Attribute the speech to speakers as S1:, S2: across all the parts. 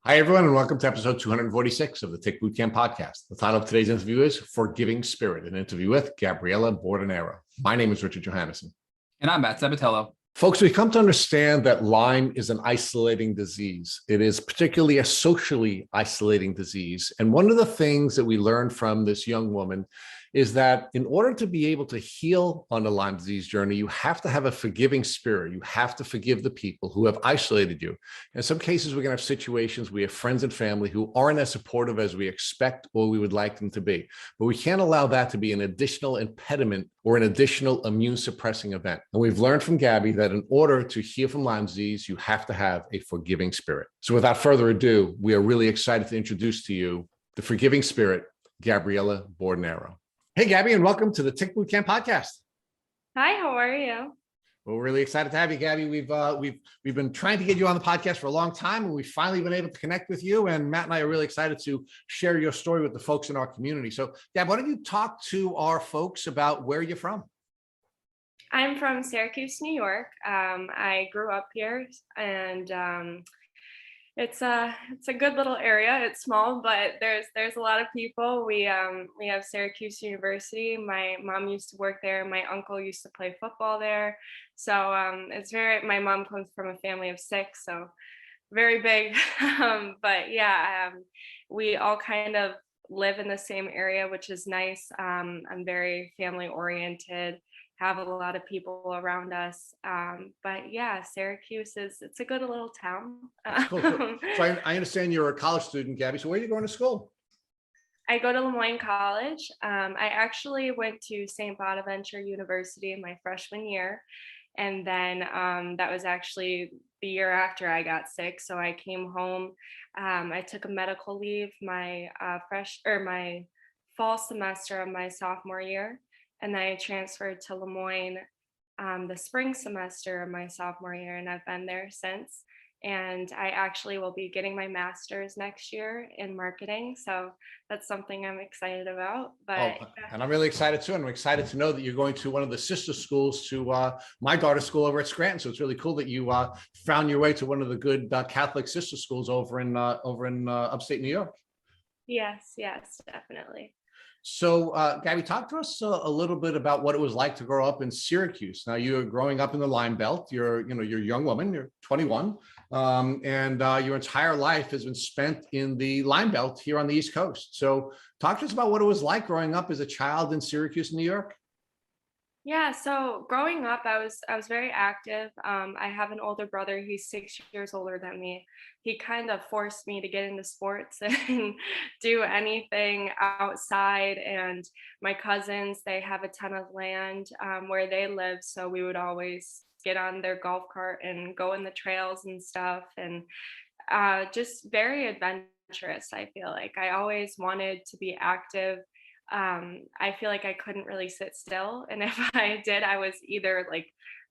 S1: Hi, everyone, and welcome to episode 246 of the Tick Bootcamp podcast. The title of today's interview is Forgiving Spirit, an interview with Gabriella Bordonaro. My name is Richard Johannesson.
S2: And I'm Matt Sabatello.
S1: Folks, we've come to understand that Lyme is an isolating disease. It is particularly a socially isolating disease. And one of the things that we learned from this young woman is that in order to be able to heal on the Lyme disease journey, you have to have a forgiving spirit. You have to forgive the people who have isolated you. In some cases, we're going to have situations, we have friends and family who aren't as supportive as we expect or we would like them to be. But we can't allow that to be an additional impediment or an additional immune suppressing event. And we've learned from Gabby that in order to heal from Lyme disease, you have to have a forgiving spirit. So without further ado, we are really excited to introduce to you the forgiving spirit, Gabriella Bordonaro. Hey, Gabby, and welcome to the Tick Bootcamp podcast.
S3: Hi, how are you?
S1: Well, we're really excited to have you, Gabby. We've been trying to get you on the podcast for a long time, and we've finally been able to connect with you. And Matt and I are really excited to share your story with the folks in our community. So, Gab, why don't you talk to our folks about where you're from?
S3: I'm from Syracuse, New York. I grew up here, and it's a good little area. It's small, but there's a lot of people. We have Syracuse University. My mom used to work there. My uncle used to play football there. So my mom comes from a family of 6, so very big. But yeah, we all kind of live in the same area, which is nice. I'm very family oriented. Have a lot of people around us. But yeah, Syracuse it's a good little town.
S1: Cool. So I understand you're a college student, Gabby. So where are you going to school?
S3: I go to Lemoyne College. I actually went to St. Bonaventure University in my freshman year. And then that was actually the year after I got sick. So I came home. I took a medical leave my fall semester of my sophomore year. And then I transferred to Lemoyne the spring semester of my sophomore year, and I've been there since. And I actually will be getting my master's next year in marketing. So that's something I'm excited about. But
S1: and I'm really excited too. And I'm excited to know that you're going to one of the sister schools to my daughter's school over at Scranton. So it's really cool that you found your way to one of the good Catholic sister schools over in upstate New York.
S3: Yes, definitely.
S1: So, Gabby, talk to us a little bit about what it was like to grow up in Syracuse. Now, you're growing up in the Lyme Belt. You're a young woman. You're 21, and your entire life has been spent in the Lyme Belt here on the East Coast. So, talk to us about what it was like growing up as a child in Syracuse, New York.
S3: Yeah, so growing up, I was very active. I have an older brother. He's 6 years older than me. He kind of forced me to get into sports and do anything outside. And my cousins, they have a ton of land where they live, so we would always get on their golf cart and go in the trails and stuff. And just very adventurous. I feel like I always wanted to be active. I feel like I couldn't really sit still. And if I did, I was either like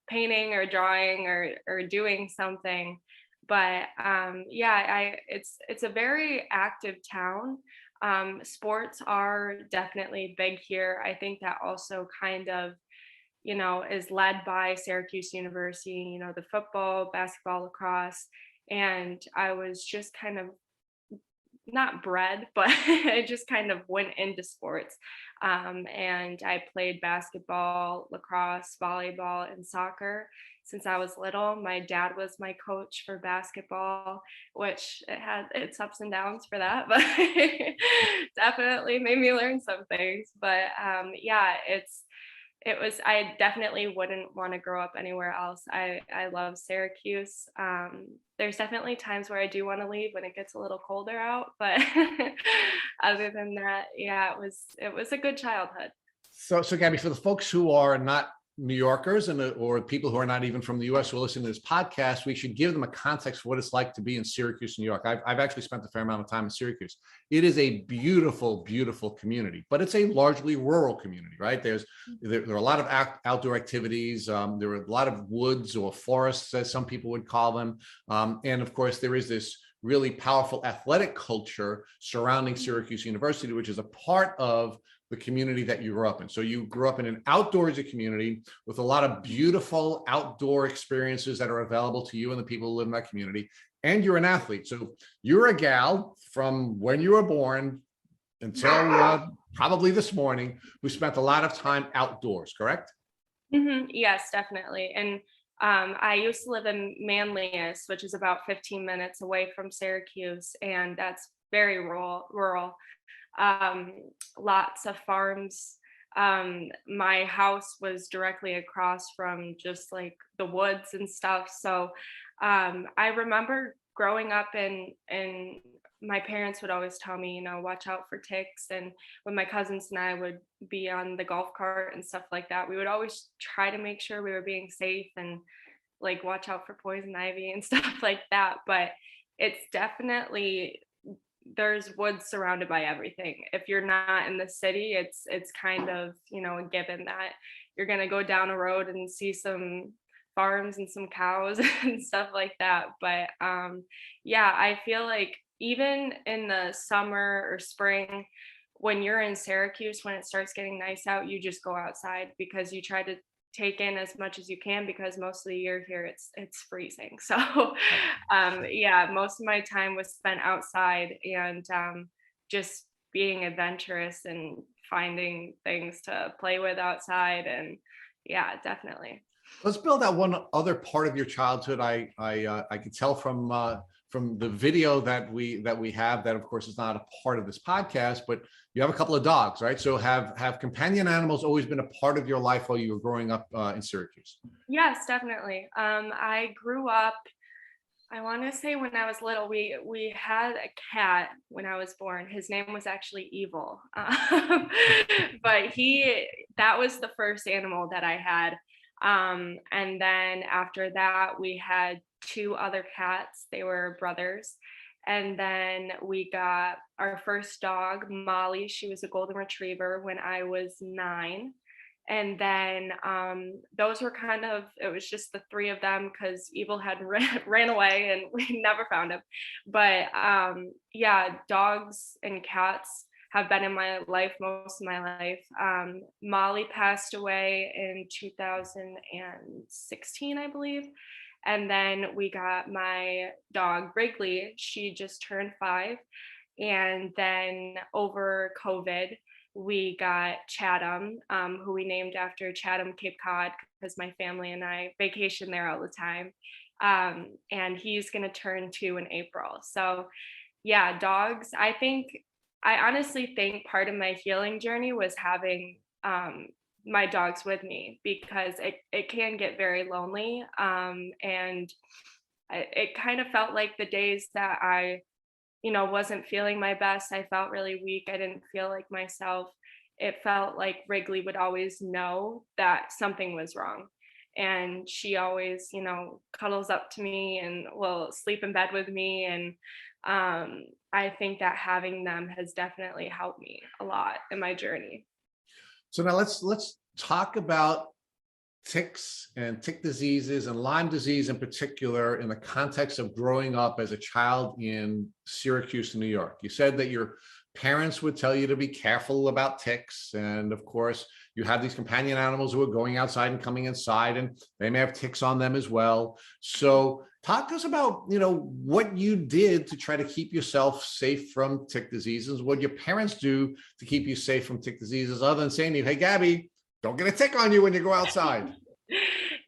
S3: painting or drawing or doing something. But it's a very active town. Sports are definitely big here. I think that also kind of, is led by Syracuse University, the football, basketball, lacrosse. And I was just kind of not bred, but I just kind of went into sports. And I played basketball, lacrosse, volleyball, and soccer since I was little. My dad was my coach for basketball, which it had its ups and downs for that, but definitely made me learn some things. But I definitely wouldn't want to grow up anywhere else. I love Syracuse. There's definitely times where I do want to leave when it gets a little colder out, but other than that, yeah, it was a good childhood.
S1: So Gabby, for the folks who are not New Yorkers or people who are not even from the US who are listening to this podcast, we should give them a context for what it's like to be in Syracuse, New York. I've actually spent a fair amount of time in Syracuse. It is a beautiful, beautiful community, but it's a largely rural community, right? There are a lot of outdoor activities. There are a lot of woods or forests, as some people would call them. And of course, there is this really powerful athletic culture surrounding Syracuse University, which is a part of the community that you grew up in. So you grew up in an outdoorsy community with a lot of beautiful outdoor experiences that are available to you and the people who live in that community. and you're an athlete. So you're a gal from when you were born until probably this morning who spent a lot of time outdoors, correct?
S3: Yes, definitely. And I used to live in Manlius, which is about 15 minutes away from Syracuse, and that's very rural. Um, Lots of farms. My house was directly across from just like the woods and stuff. So I remember growing up and my parents would always tell me, watch out for ticks. And when my cousins and I would be on the golf cart and stuff like that, we would always try to make sure we were being safe and like watch out for poison ivy and stuff like that. But it's definitely, there's woods surrounded by everything. If you're not in the city, it's kind of, a given that you're going to go down a road and see some farms and some cows and stuff like that. But yeah, I feel like even in the summer or spring, when you're in Syracuse, when it starts getting nice out, you just go outside because you try to take in as much as you can because most of the year here it's freezing. So yeah, most of my time was spent outside and just being adventurous and finding things to play with outside. And yeah, definitely.
S1: Let's build out one other part of your childhood. I could tell from the video that we have, that of course is not a part of this podcast, but you have a couple of dogs, right? So have companion animals always been a part of your life while you were growing up in Syracuse?
S3: Yes, definitely. I grew up, I want to say when I was little, we had a cat when I was born. His name was actually Evil, but that was the first animal that I had. And then after that, we had two other cats. They were brothers. And then we got our first dog, Molly. She was a golden retriever when I was 9. And then those were kind of, it was just the three of them because Evil had ran away and we never found him. But yeah, dogs and cats have been in my life most of my life. Molly passed away in 2016, I believe. And then we got my dog Wrigley. She just turned 5. And then over COVID, we got Chatham, who we named after Chatham, Cape Cod, because my family and I vacation there all the time. And he's going to turn 2 in April. So, yeah, dogs. I honestly think part of my healing journey was having my dogs with me because it can get very lonely. And it kind of felt like the days that I wasn't feeling my best. I felt really weak. I didn't feel like myself. It felt like Wrigley would always know that something was wrong. And she always, cuddles up to me and will sleep in bed with me. And I think that having them has definitely helped me a lot in my journey.
S1: So now let's talk about ticks and tick diseases and Lyme disease in particular in the context of growing up as a child in Syracuse, New York. You said that your parents would tell you to be careful about ticks. And of course, you have these companion animals who are going outside and coming inside, and they may have ticks on them as well. So talk to us about, what you did to try to keep yourself safe from tick diseases, what your parents do to keep you safe from tick diseases, other than saying to you, hey, Gabby, don't get a tick on you when you go outside.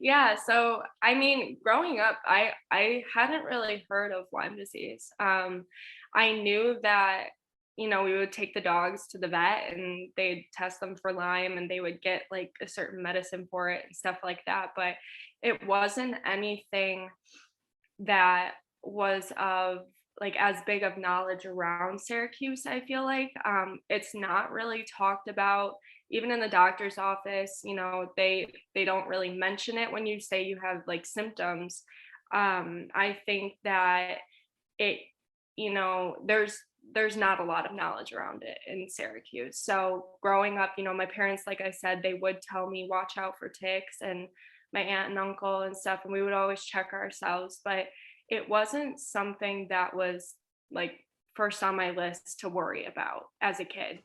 S3: Yeah, so I mean, growing up, I hadn't really heard of Lyme disease. I knew that we would take the dogs to the vet and they'd test them for Lyme and they would get like a certain medicine for it and stuff like that. But it wasn't anything that was of like as big of knowledge around Syracuse. I feel like it's not really talked about even in the doctor's office. They don't really mention it when you say you have like symptoms. I think that it there's not a lot of knowledge around it in Syracuse. So growing up, my parents, like I said, they would tell me watch out for ticks, and my aunt and uncle and stuff, and we would always check ourselves. But it wasn't something that was like first on my list to worry about as a kid.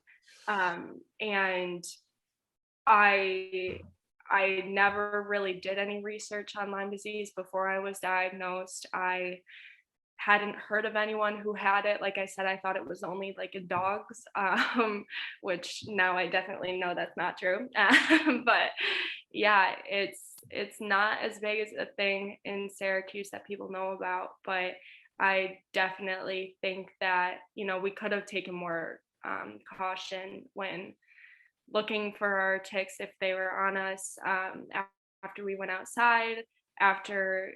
S3: And I never really did any research on Lyme disease before I was diagnosed. I hadn't heard of anyone who had it. Like I said, I thought it was only like in dogs, which now I definitely know that's not true. But yeah, it's not as big as a thing in Syracuse that people know about. But I definitely think that, you know, we could have taken more caution when looking for our ticks if they were on us, after we went outside, after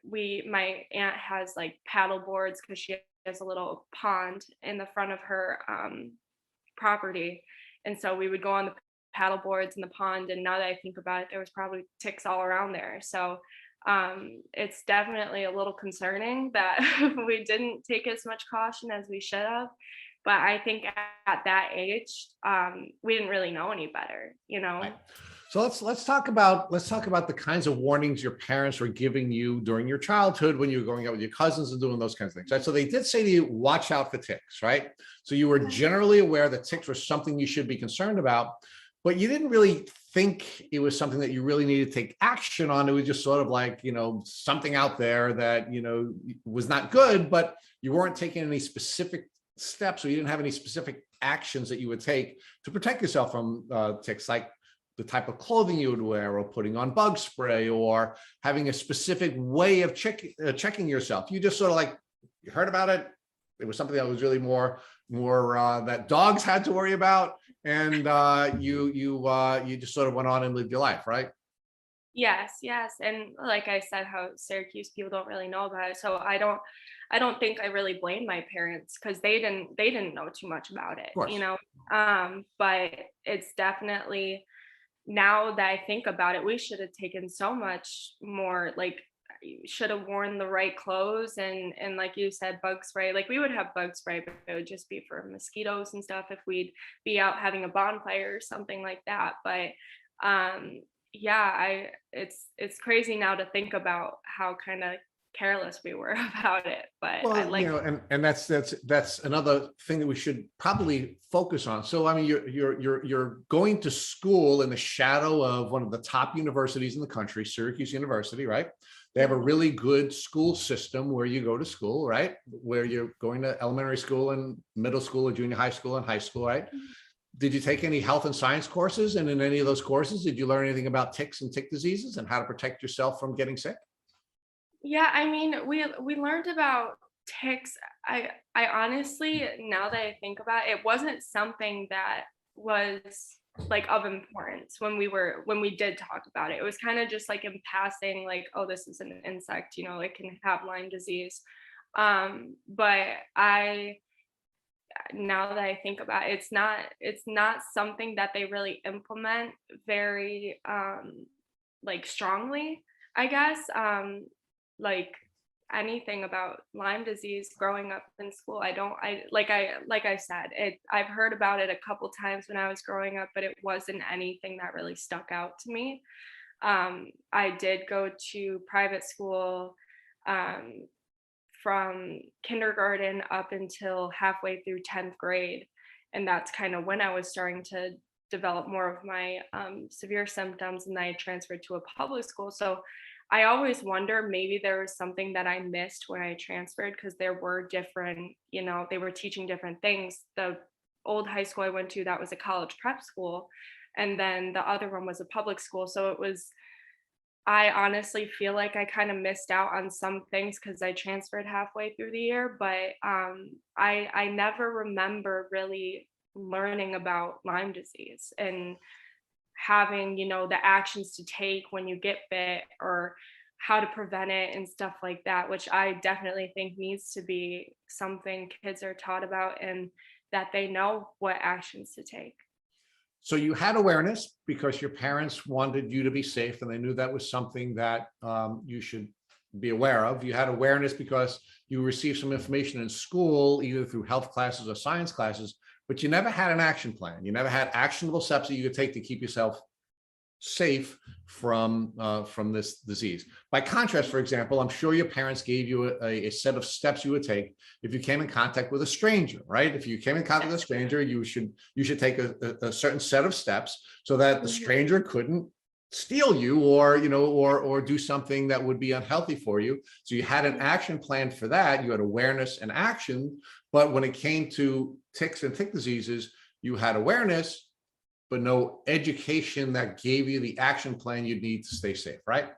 S3: we my aunt has like paddle boards because she has a little pond in the front of her property, and so we would go on the paddle boards in the pond, and now that I think about it, there was probably ticks all around there. So it's definitely a little concerning that we didn't take as much caution as we should have. But I think at that age, we didn't really know any better, you know?
S1: Right. So let's talk about the kinds of warnings your parents were giving you during your childhood when you were going out with your cousins and doing those kinds of things, right? So they did say to you, watch out for ticks, right? So you were generally aware that ticks were something you should be concerned about, but you didn't really think it was something that you really needed to take action on. It was just sort of like, something out there that, was not good, but you weren't taking any specific steps, or you didn't have any specific actions that you would take to protect yourself from ticks, like the type of clothing you would wear, or putting on bug spray, or having a specific way of checking yourself. You just sort of like, you heard about it. It was something that was really more that dogs had to worry about, and you just sort of went on and lived your life, right?
S3: Yes, yes. And like I said, how Syracuse people don't really know about it. So I don't think I really blame my parents because they didn't know too much about it,
S1: Of course.
S3: you know. But it's definitely, now that I think about it, we should have taken so much more, like should have worn the right clothes, and like you said, bug spray. Like we would have bug spray, but it would just be for mosquitoes and stuff if we'd be out having a bonfire or something like that. But um yeah, it's crazy now to think about how kind of careless we were about it. But I
S1: Well,
S3: like,
S1: and that's another thing that we should probably focus on. So, I mean, you're going to school in the shadow of one of the top universities in the country, Syracuse University, right? They have a really good school system where you go to school, right? Where you're going to elementary school and middle school or junior high school and high school, right? Did you take any health and science courses? And in any of those courses, did you learn anything about ticks and tick diseases and how to protect yourself from getting sick?
S3: yeah, I mean, we learned about ticks. I honestly, now that I think about it, it wasn't something that was like of importance when we did talk about it. It was kind of just like in passing, like, oh, this is an insect, you know, it can have Lyme disease. But I now that I think about it, it's not something that they really implement very like strongly, I guess. Like anything about Lyme disease growing up in school, I said, I've heard about it a couple times when I was growing up, but it wasn't anything that really stuck out to me. I did go to private school um, from kindergarten up until halfway through 10th grade. And that's kind of when I was starting to develop more of my severe symptoms. And then I transferred to a public school. So I always wonder, maybe there was something that I missed when I transferred, because there were different, you know, they were teaching different things. The old high school I went to, that was a college prep school. And then the other one was a public school. So it was, I honestly feel like I kind of missed out on some things because I transferred halfway through the year, but I never remember really learning about Lyme disease and having, you know, the actions to take when you get bit, or how to prevent it and stuff like that, which I definitely think needs to be something kids are taught about, and that they know what actions to take.
S1: So you had awareness because your parents wanted you to be safe, and they knew that was something that you should be aware of. You had awareness because you received some information in school, either through health classes or science classes, but you never had an action plan. You never had actionable steps that you could take to keep yourself safe from this disease. By contrast, for example, I'm sure your parents gave you a set of steps you would take if you came in contact with a stranger, right? If you came in contact with a stranger, you should take a certain set of steps so that the stranger couldn't steal you, or or do something that would be unhealthy for you. So you had an action plan for that. You had awareness and action. But when it came to ticks and tick diseases, you had awareness but no education that gave you the action plan you'd need to stay safe, right?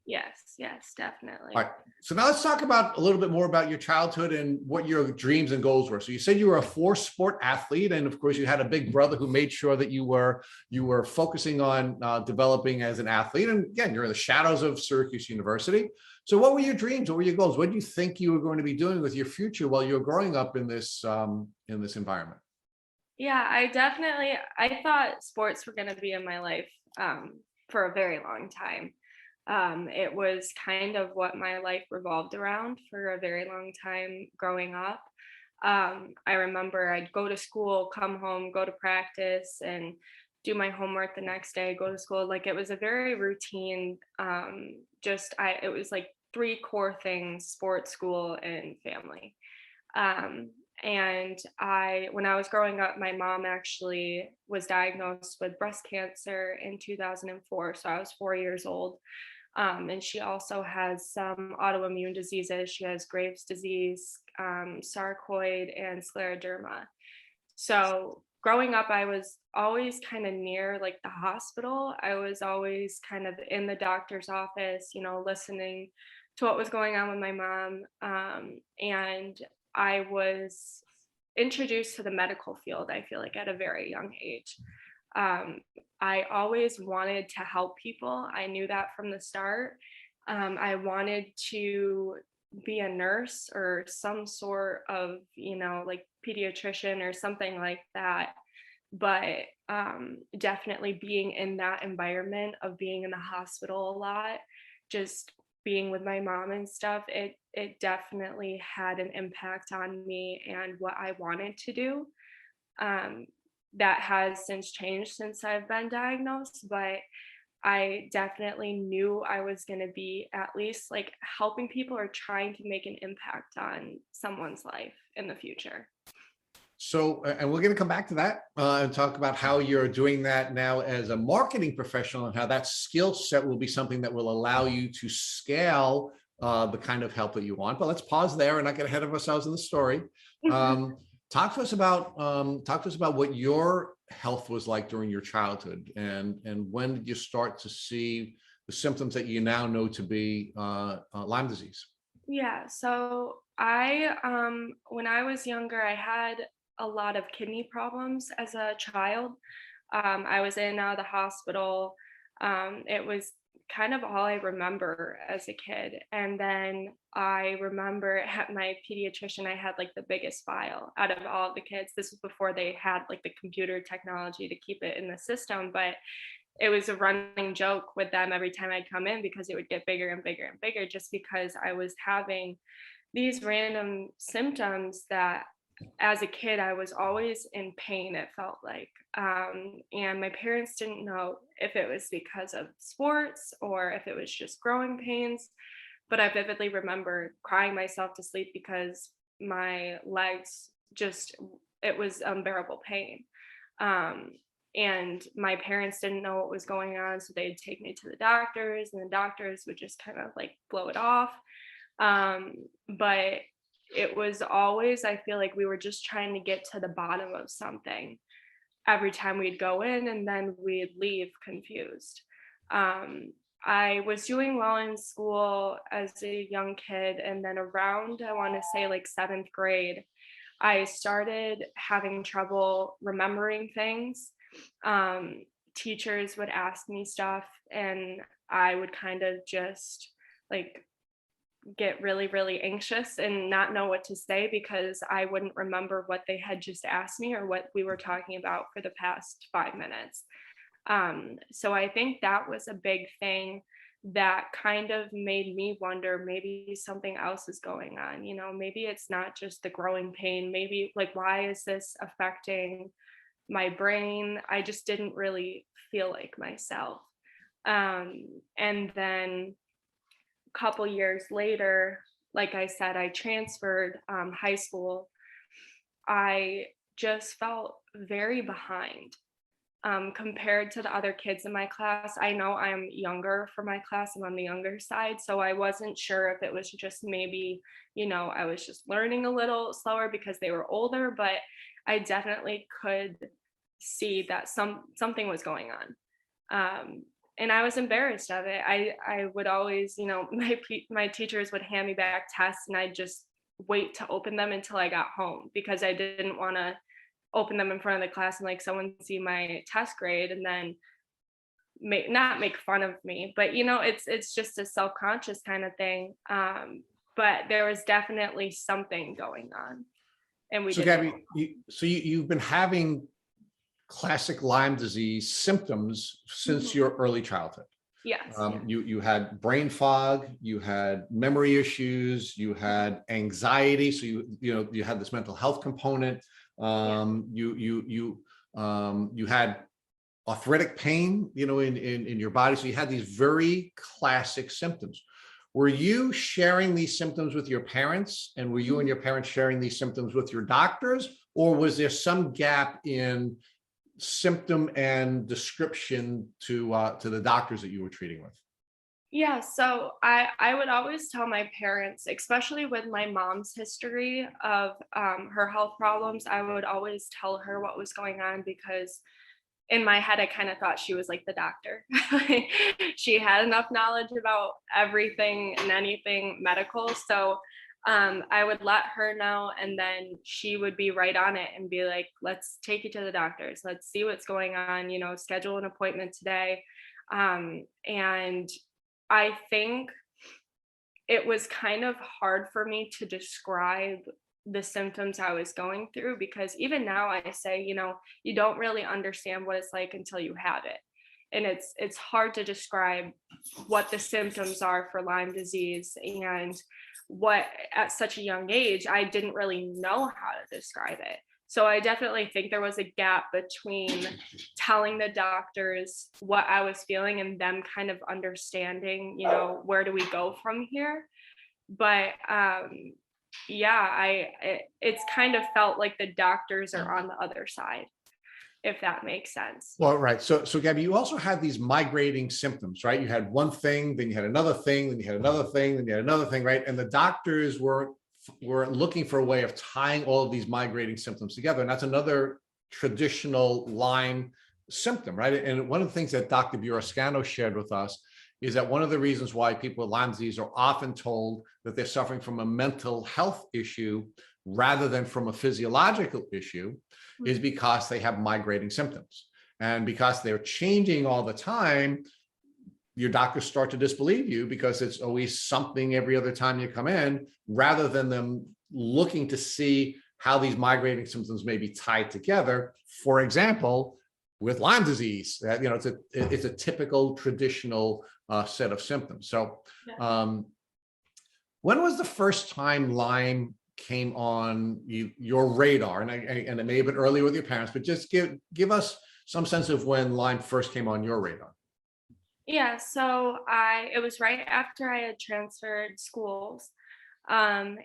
S3: Yes, yes,
S1: All
S3: definitely.
S1: right. So now let's talk about a little bit more about your childhood and what your dreams and goals were. So you said you were a four-sport athlete, and of course you had a big brother who made sure that you were focusing on developing as an athlete. And again, you're in the shadows of Syracuse University. So what were your dreams? What were your goals? What do you think you were going to be doing with your future while you were growing up in this environment?
S3: Yeah, I thought sports were going to be in my life for a very long time. It was kind of what my life revolved around for a very long time growing up. I remember I'd go to school, come home, go to practice, and do my homework the next day, go to school. Like it was a very routine, it was like three core things: sports, school, and family. Um, and when I was growing up, my mom actually was diagnosed with breast cancer in 2004. So I was 4 years old. And she also has some autoimmune diseases. She has Graves' disease, sarcoid, and scleroderma. So growing up, I was always kind of near like the hospital. I was always kind of in the doctor's office, listening to what was going on with my mom. And I was introduced to the medical field, I feel like, at a very young age. Um, I always wanted to help people. I knew that from the start. I wanted to be a nurse or some sort of, like pediatrician or something like that. But definitely being in that environment of being in the hospital a lot, just being with my mom and stuff, it definitely had an impact on me and what I wanted to do. Um, that has since changed since I've been diagnosed, but I definitely knew I was going to be at least like helping people or trying to make an impact on someone's life in the future.
S1: So, and we're going to come back to that and talk about how you're doing that now as a marketing professional, and how that skill set will be something that will allow you to scale the kind of help that you want. But let's pause there and not get ahead of ourselves in the story. Um, talk to us about what your health was like during your childhood, and when did you start to see the symptoms that you now know to be Lyme disease?
S3: Yeah, so when I was younger, I had a lot of kidney problems as a child. I was in and out of the hospital. It was kind of all I remember as a kid. And then I remember at my pediatrician, I had like the biggest file out of all of the kids. This was before they had like the computer technology to keep it in the system, but it was a running joke with them every time I'd come in because it would get bigger and bigger and bigger just because I was having these random symptoms that as a kid I was always in pain, it felt like. And my parents didn't know if it was because of sports or if it was just growing pains, but I vividly remember crying myself to sleep because my legs just, it was unbearable pain. um, and my parents didn't know what was going on, so they'd take me to the doctors and the doctors would just kind of like blow it off. um, but it was always, I feel like we were just trying to get to the bottom of something every time we'd go in, and then we'd leave confused. um, I was doing well in school as a young kid, and then around, I want to say like seventh grade, I started having trouble remembering things. um, Teachers would ask me stuff, and I would kind of just like get really, really anxious and not know what to say because I wouldn't remember what they had just asked me or what we were talking about for the past 5 minutes. So I think that was a big thing that kind of made me wonder maybe something else is going on. Maybe it's not just the growing pain. Maybe like, why is this affecting my brain? I just didn't really feel like myself. And then a couple years later, like I said, I transferred high school. I just felt very behind. compared to the other kids in my class. I know I'm younger for my class. I'm on the younger side. So I wasn't sure if it was just maybe, I was just learning a little slower because they were older, but I definitely could see that something was going on. And I was embarrassed of it. I would always, my teachers would hand me back tests and I'd just wait to open them until I got home because I didn't want to open them in front of the class and like someone see my test grade and then not make fun of me. But it's just a self-conscious kind of thing. But there was definitely something going on, and we
S1: So
S3: didn't
S1: Gabby, you've been having classic Lyme disease symptoms since
S3: know.
S1: your early childhood.
S3: Yes.
S1: You had brain fog, you had memory issues, you had anxiety. So you had this mental health component. You had arthritic pain, in your body. So you had these very classic symptoms. Were you sharing these symptoms with your parents, and were you and your parents sharing these symptoms with your doctors, or was there some gap in symptom and description to the doctors that you were treating with?
S3: Yeah, so I would always tell my parents, especially with my mom's history of her health problems, I would always tell her what was going on because in my head I kind of thought she was like the doctor. She had enough knowledge about everything and anything medical. So I would let her know, and then she would be right on it and be like, let's take you to the doctors. Let's see what's going on, schedule an appointment today. And I think it was kind of hard for me to describe the symptoms I was going through because even now I say, you don't really understand what it's like until you have it. And it's hard to describe what the symptoms are for Lyme disease, and what at such a young age I didn't really know how to describe it. So I definitely think there was a gap between telling the doctors what I was feeling and them kind of understanding, where do we go from here? But it's kind of felt like the doctors are on the other side, if that makes sense.
S1: Well, right. So Gabby, you also had these migrating symptoms, right? You had one thing, then you had another thing, then you had another thing, then you had another thing, right? And the doctors were looking for a way of tying all of these migrating symptoms together. And that's another traditional Lyme symptom, right? And one of the things that Dr. Burascano shared with us is that one of the reasons why people with Lyme disease are often told that they're suffering from a mental health issue rather than from a physiological issue is because they have migrating symptoms. And because they're changing all the time, your doctors start to disbelieve you because it's always something every other time you come in, rather than them looking to see how these migrating symptoms may be tied together. For example, with Lyme disease, it's a typical traditional set of symptoms. So when was the first time Lyme came on your radar? And it may have been earlier with your parents, but just give us some sense of when Lyme first came on your radar.
S3: Yeah, so it was right after I had transferred schools. And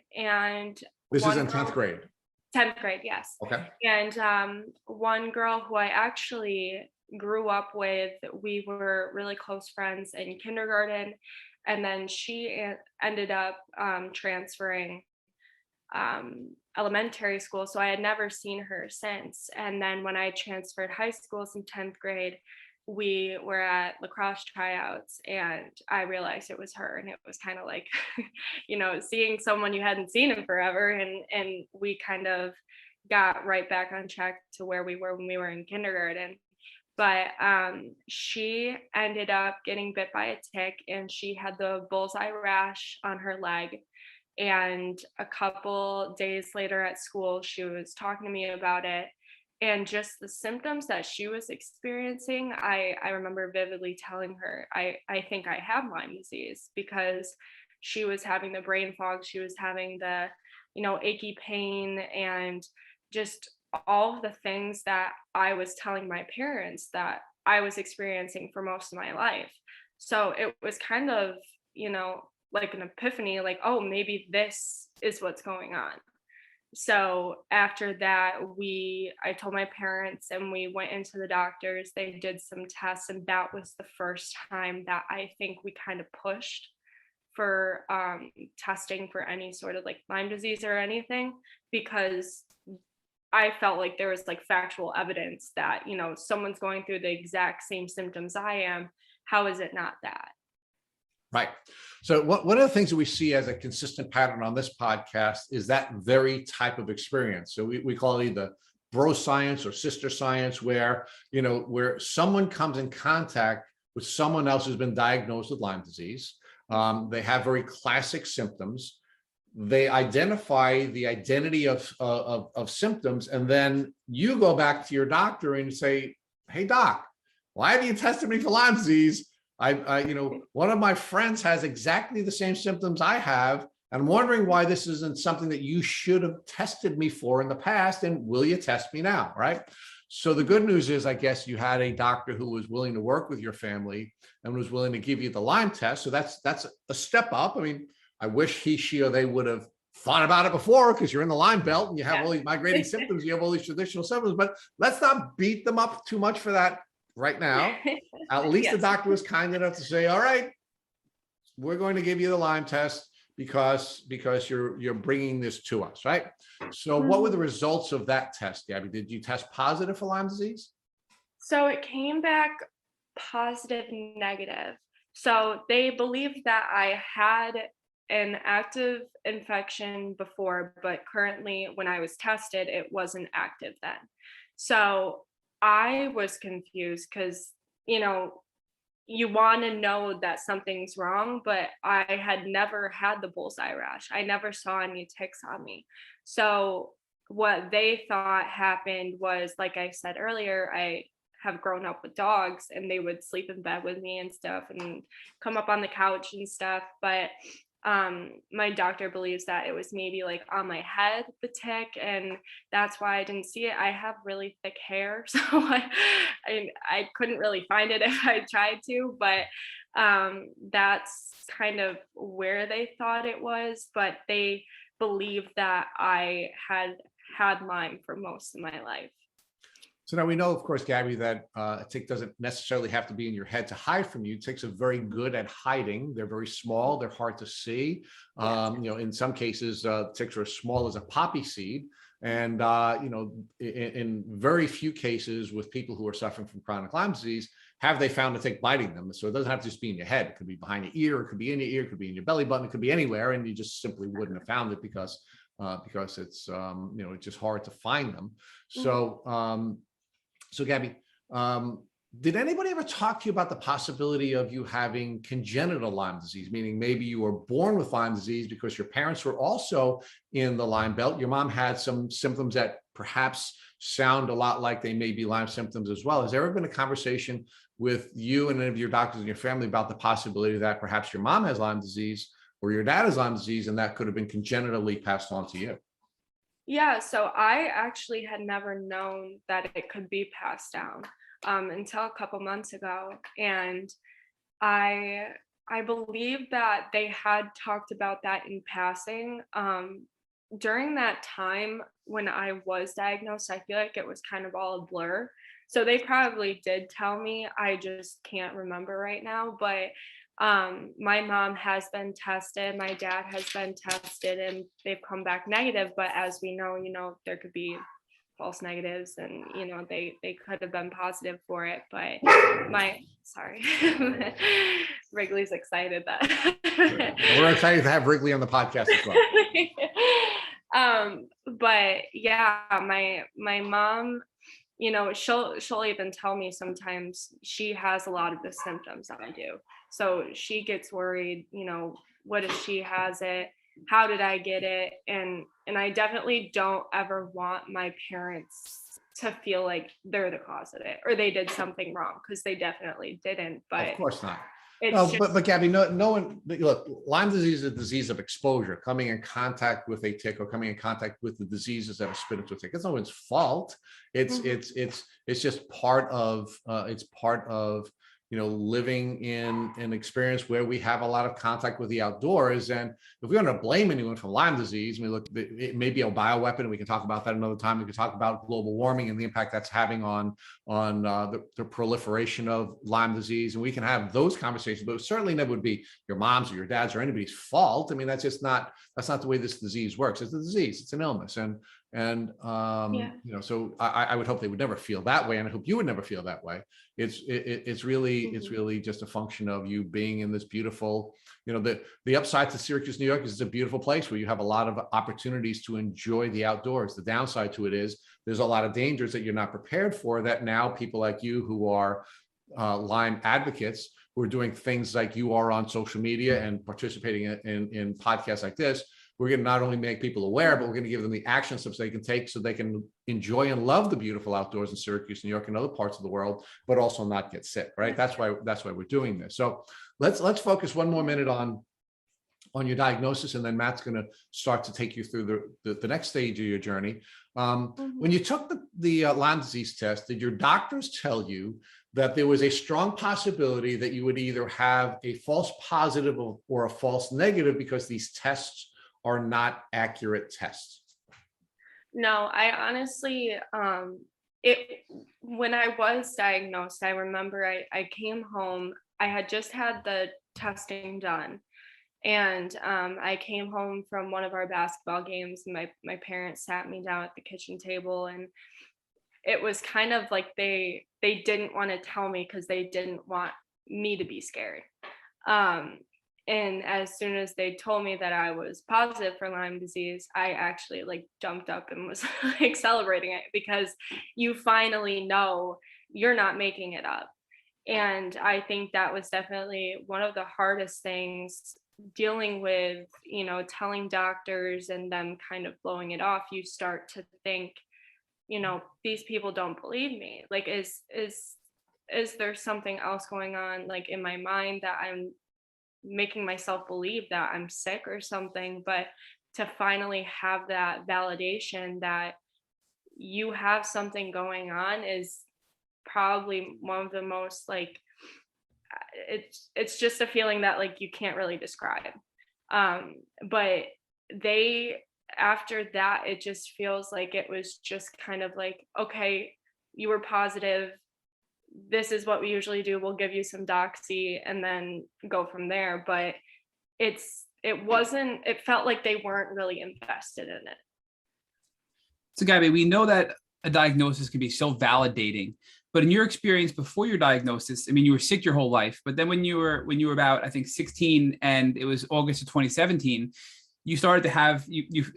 S1: This is in 10th grade.
S3: 10th grade, yes.
S1: Okay.
S3: And one girl who I actually grew up with, we were really close friends in kindergarten. And then she ended up transferring elementary school. So I had never seen her since. And then when I transferred high schools in 10th grade, we were at lacrosse tryouts and I realized it was her. And it was kind of like, seeing someone you hadn't seen in forever. And we kind of got right back on track to where we were when we were in kindergarten. But she ended up getting bit by a tick and she had the bullseye rash on her leg. And a couple days later at school, she was talking to me about it. And just the symptoms that she was experiencing, I remember vividly telling her, I think I have Lyme disease, because she was having the brain fog, she was having the, achy pain, and just all of the things that I was telling my parents that I was experiencing for most of my life. So it was kind of, like an epiphany, like, oh, maybe this is what's going on. So after that, I told my parents and we went into the doctors. They did some tests, and that was the first time that I think we kind of pushed for testing for any sort of like Lyme disease or anything, because I felt like there was like factual evidence that, someone's going through the exact same symptoms I am. How is it not that?
S1: Right. So one of the things that we see as a consistent pattern on this podcast is that very type of experience. So we call it either bro science or sister science, where, where someone comes in contact with someone else who's been diagnosed with Lyme disease. They have very classic symptoms. They identify the identity of symptoms, and then you go back to your doctor and say, "Hey, doc, why have you tested me for Lyme disease? One of my friends has exactly the same symptoms I have, and I'm wondering why this isn't something that you should have tested me for in the past, and will you test me now?" Right? So the good news is, I guess you had a doctor who was willing to work with your family and was willing to give you the Lyme test. So that's a step up. I mean, I wish he, she, or they would have thought about it before, because you're in the Lyme belt and you have all these migrating symptoms, you have all these traditional symptoms, but let's not beat them up too much for that right now. At least the doctor was kind enough to say, all right, we're going to give you the Lyme test because you're bringing this to us, right? So what were the results of that test, Gabby? Did you test positive for Lyme disease?
S3: So it came back positive, negative. So they believed that I had an active infection before, but currently when I was tested, it wasn't active then. So I was confused because, you want to know that something's wrong, but I had never had the bullseye rash. I never saw any ticks on me. So what they thought happened was, like I said earlier, I have grown up with dogs and they would sleep in bed with me and stuff and come up on the couch and stuff. But my doctor believes that it was maybe like on my head, the tick, and that's why I didn't see it. I have really thick hair, so I couldn't really find it if I tried to, but that's kind of where they thought it was. But they believed that I had Lyme for most of my life.
S1: So now we know, of course, Gabby, that a tick doesn't necessarily have to be in your head to hide from you. Ticks are very good at hiding. They're very small. They're hard to see. In some cases, ticks are as small as a poppy seed. And, in very few cases with people who are suffering from chronic Lyme disease, have they found a tick biting them. So it doesn't have to just be in your head. It could be behind your ear. It could be in your ear. It could be in your belly button. It could be anywhere. And you just simply wouldn't have found it because it's, it's just hard to find them. So Gabby, did anybody ever talk to you about the possibility of you having congenital Lyme disease, meaning maybe you were born with Lyme disease because your parents were also in the Lyme belt? Your mom had some symptoms that perhaps sound a lot like they may be Lyme symptoms as well. Has there ever been a conversation with you and any of your doctors and your family about the possibility that perhaps your mom has Lyme disease or your dad has Lyme disease and that could have been congenitally passed on to you?
S3: Yeah, so I actually had never known that it could be passed down until a couple months ago, and I believe that they had talked about that in passing. During that time when I was diagnosed, I feel like it was kind of all a blur. So they probably did tell me. I just can't remember right now, but my mom has been tested, my dad has been tested, and they've come back negative. But as we know, there could be false negatives, and they could have been positive for it. But Wrigley's excited that
S1: we're excited to have Wrigley on the podcast as
S3: well. But yeah, my mom, she'll even tell me sometimes she has a lot of the symptoms that I do. So she gets worried, what if she has it? How did I get it? And I definitely don't ever want my parents to feel like they're the cause of it or they did something wrong, because they definitely didn't. But
S1: of course not.
S3: It's
S1: but Gabby, no one, look, Lyme disease is a disease of exposure, coming in contact with a tick or coming in contact with the diseases that are spit into a tick. It's no one's fault. It's just part of living in an experience where we have a lot of contact with the outdoors. And if we want to blame anyone for Lyme disease, I mean, look, it may be a bioweapon, and we can talk about that another time. We can talk about global warming and the impact that's having on the proliferation of Lyme disease, and we can have those conversations. But it certainly never would be your mom's or your dad's or anybody's fault. I mean, that's not the way this disease works. It's a disease. It's an illness, so I would hope they would never feel that way, and I hope you would never feel that way. It's really just a function of you being in this beautiful, the upside to Syracuse, New York is it's a beautiful place where you have a lot of opportunities to enjoy the outdoors. The downside to it is there's a lot of dangers that you're not prepared for, that now people like you who are Lyme advocates, who are doing things like you are on social media and participating in podcasts like this, we're going to not only make people aware, but we're going to give them the action steps they can take so they can enjoy and love the beautiful outdoors in Syracuse, New York, and other parts of the world, but also not get sick, right? That's why we're doing this. So let's focus one more minute on your diagnosis, and then Matt's going to start to take you through the next stage of your journey. When you took the Lyme disease test, did your doctors tell you that there was a strong possibility that you would either have a false positive or a false negative because these tests are not accurate tests?
S3: No, I honestly, when I was diagnosed, I remember I came home, I had just had the testing done, and I came home from one of our basketball games, and my parents sat me down at the kitchen table, and it was kind of like they didn't want to tell me because they didn't want me to be scared. And as soon as they told me that I was positive for Lyme disease, I actually jumped up and was celebrating it, because you finally know you're not making it up. And I think that was definitely one of the hardest things, dealing with, telling doctors and them kind of blowing it off. You start to think, these people don't believe me. Is there something else going on in my mind that I'm making myself believe that I'm sick or something? But to finally have that validation that you have something going on is probably one of the most it's just a feeling that you can't really describe. But after that, it just feels like it was just kind of okay, you were positive, this is what we usually do, we'll give you some doxy and then go from there. But it felt like they weren't really invested in it.
S2: So Gabby, we know that a diagnosis can be so validating, but in your experience before your diagnosis, I mean, you were sick your whole life, but then when you were about, I think 16, and it was August of 2017, you started to have,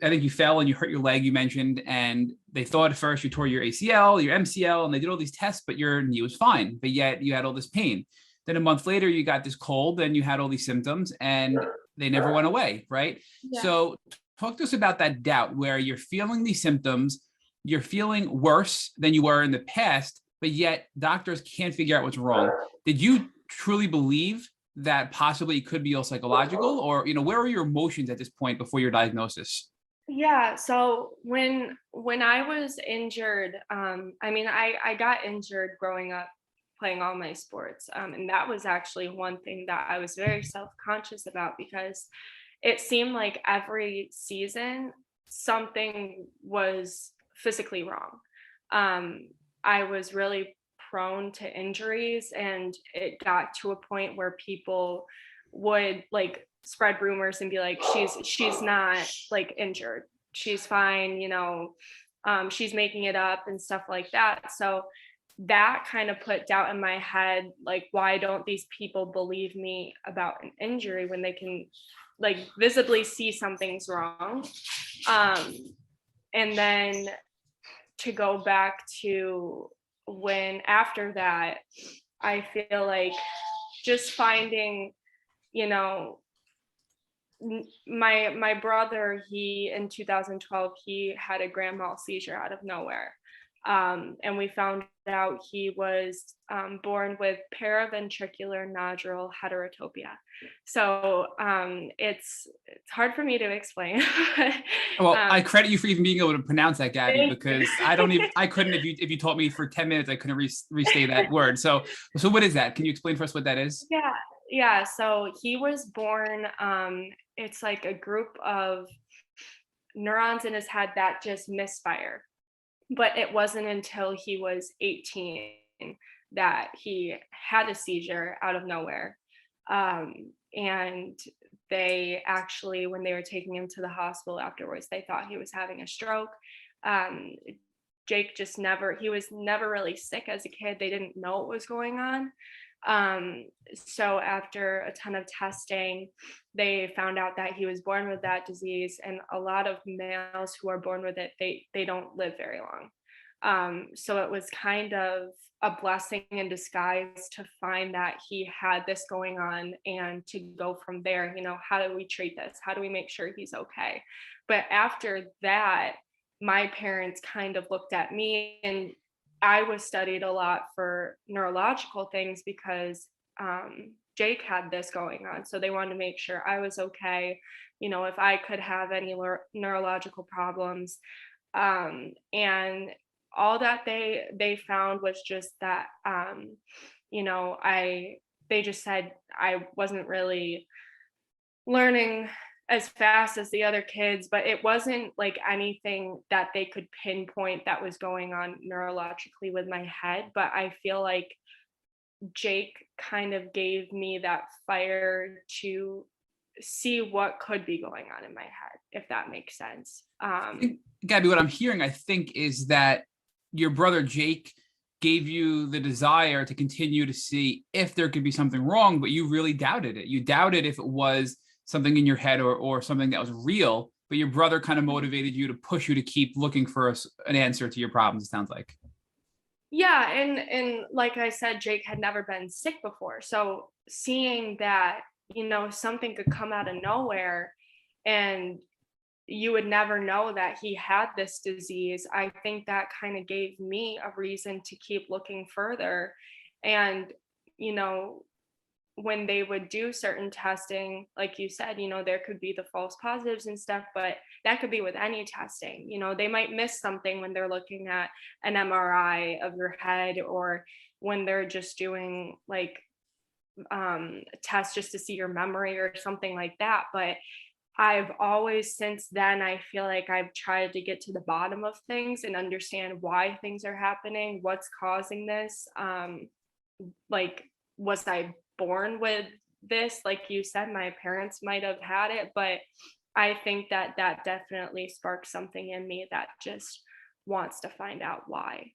S2: I think you fell and you hurt your leg, you mentioned, and they thought at first you tore your ACL, your MCL, and they did all these tests, but your knee was fine, but yet you had all this pain. Then a month later, you got this cold and you had all these symptoms and they never went away, right? Yeah. So talk to us about that doubt where you're feeling these symptoms, you're feeling worse than you were in the past, but yet doctors can't figure out what's wrong. Did you truly believe that possibly it could be all psychological, or where are your emotions at this point before your diagnosis?
S3: Yeah, so when I was injured, I got injured growing up playing all my sports, and that was actually one thing that I was very self-conscious about, because it seemed like every season something was physically wrong. I was really prone to injuries, and it got to a point where people would spread rumors and be like, she's not injured, she's fine, she's making it up and stuff like that. So that kind of put doubt in my head, why don't these people believe me about an injury when they can visibly see something's wrong? And then to go back to when after that, I feel like just finding, my brother, he in 2012, he had a grand mal seizure out of nowhere. And we found out he was born with paraventricular nodule heterotopia. So it's hard for me to explain.
S2: Well, I credit you for even being able to pronounce that, Gabby,
S3: Thank
S2: because
S3: you.
S2: I couldn't, if you taught me for 10 minutes, I couldn't restate that word. So what is that? Can you explain for us what that is?
S3: Yeah. So he was born, it's like a group of neurons in his head that just misfire. But it wasn't until he was 18 that he had a seizure out of nowhere. And they actually, when they were taking him to the hospital afterwards, they thought he was having a stroke. Um, Jake he was never really sick as a kid. They didn't know what was going on. So after a ton of testing, they found out that he was born with that disease, and a lot of males who are born with it, they don't live very long. So it was kind of a blessing in disguise to find that he had this going on, and to go from there, how do we treat this? How do we make sure he's okay? But after that, my parents kind of looked at me, and I was studied a lot for neurological things because Jake had this going on. So they wanted to make sure I was okay, if I could have any neurological problems. And all that they found was just that, they just said I wasn't really learning as fast as the other kids, but it wasn't like anything that they could pinpoint that was going on neurologically with my head. But I feel like Jake kind of gave me that fire to see what could be going on in my head, if that makes sense.
S2: Gabby, what I'm hearing, I think, is that your brother Jake gave you the desire to continue to see if there could be something wrong, but you really doubted it. You doubted if it was something in your head or something that was real, but your brother kind of motivated you to push you to keep looking for an answer to your problems, it sounds like.
S3: Yeah, and like I said, Jake had never been sick before. So seeing that, something could come out of nowhere and you would never know that he had this disease, I think that kind of gave me a reason to keep looking further. And, when they would do certain testing, like you said, there could be the false positives and stuff, but that could be with any testing. They might miss something when they're looking at an MRI of your head, or when they're just doing like tests just to see your memory or something like that. But I've always, since then, I feel like I've tried to get to the bottom of things and understand why things are happening, what's causing this. Like, was I born with this? Like you said, my parents might have had it, but I think that definitely sparked something in me that just wants to find out why.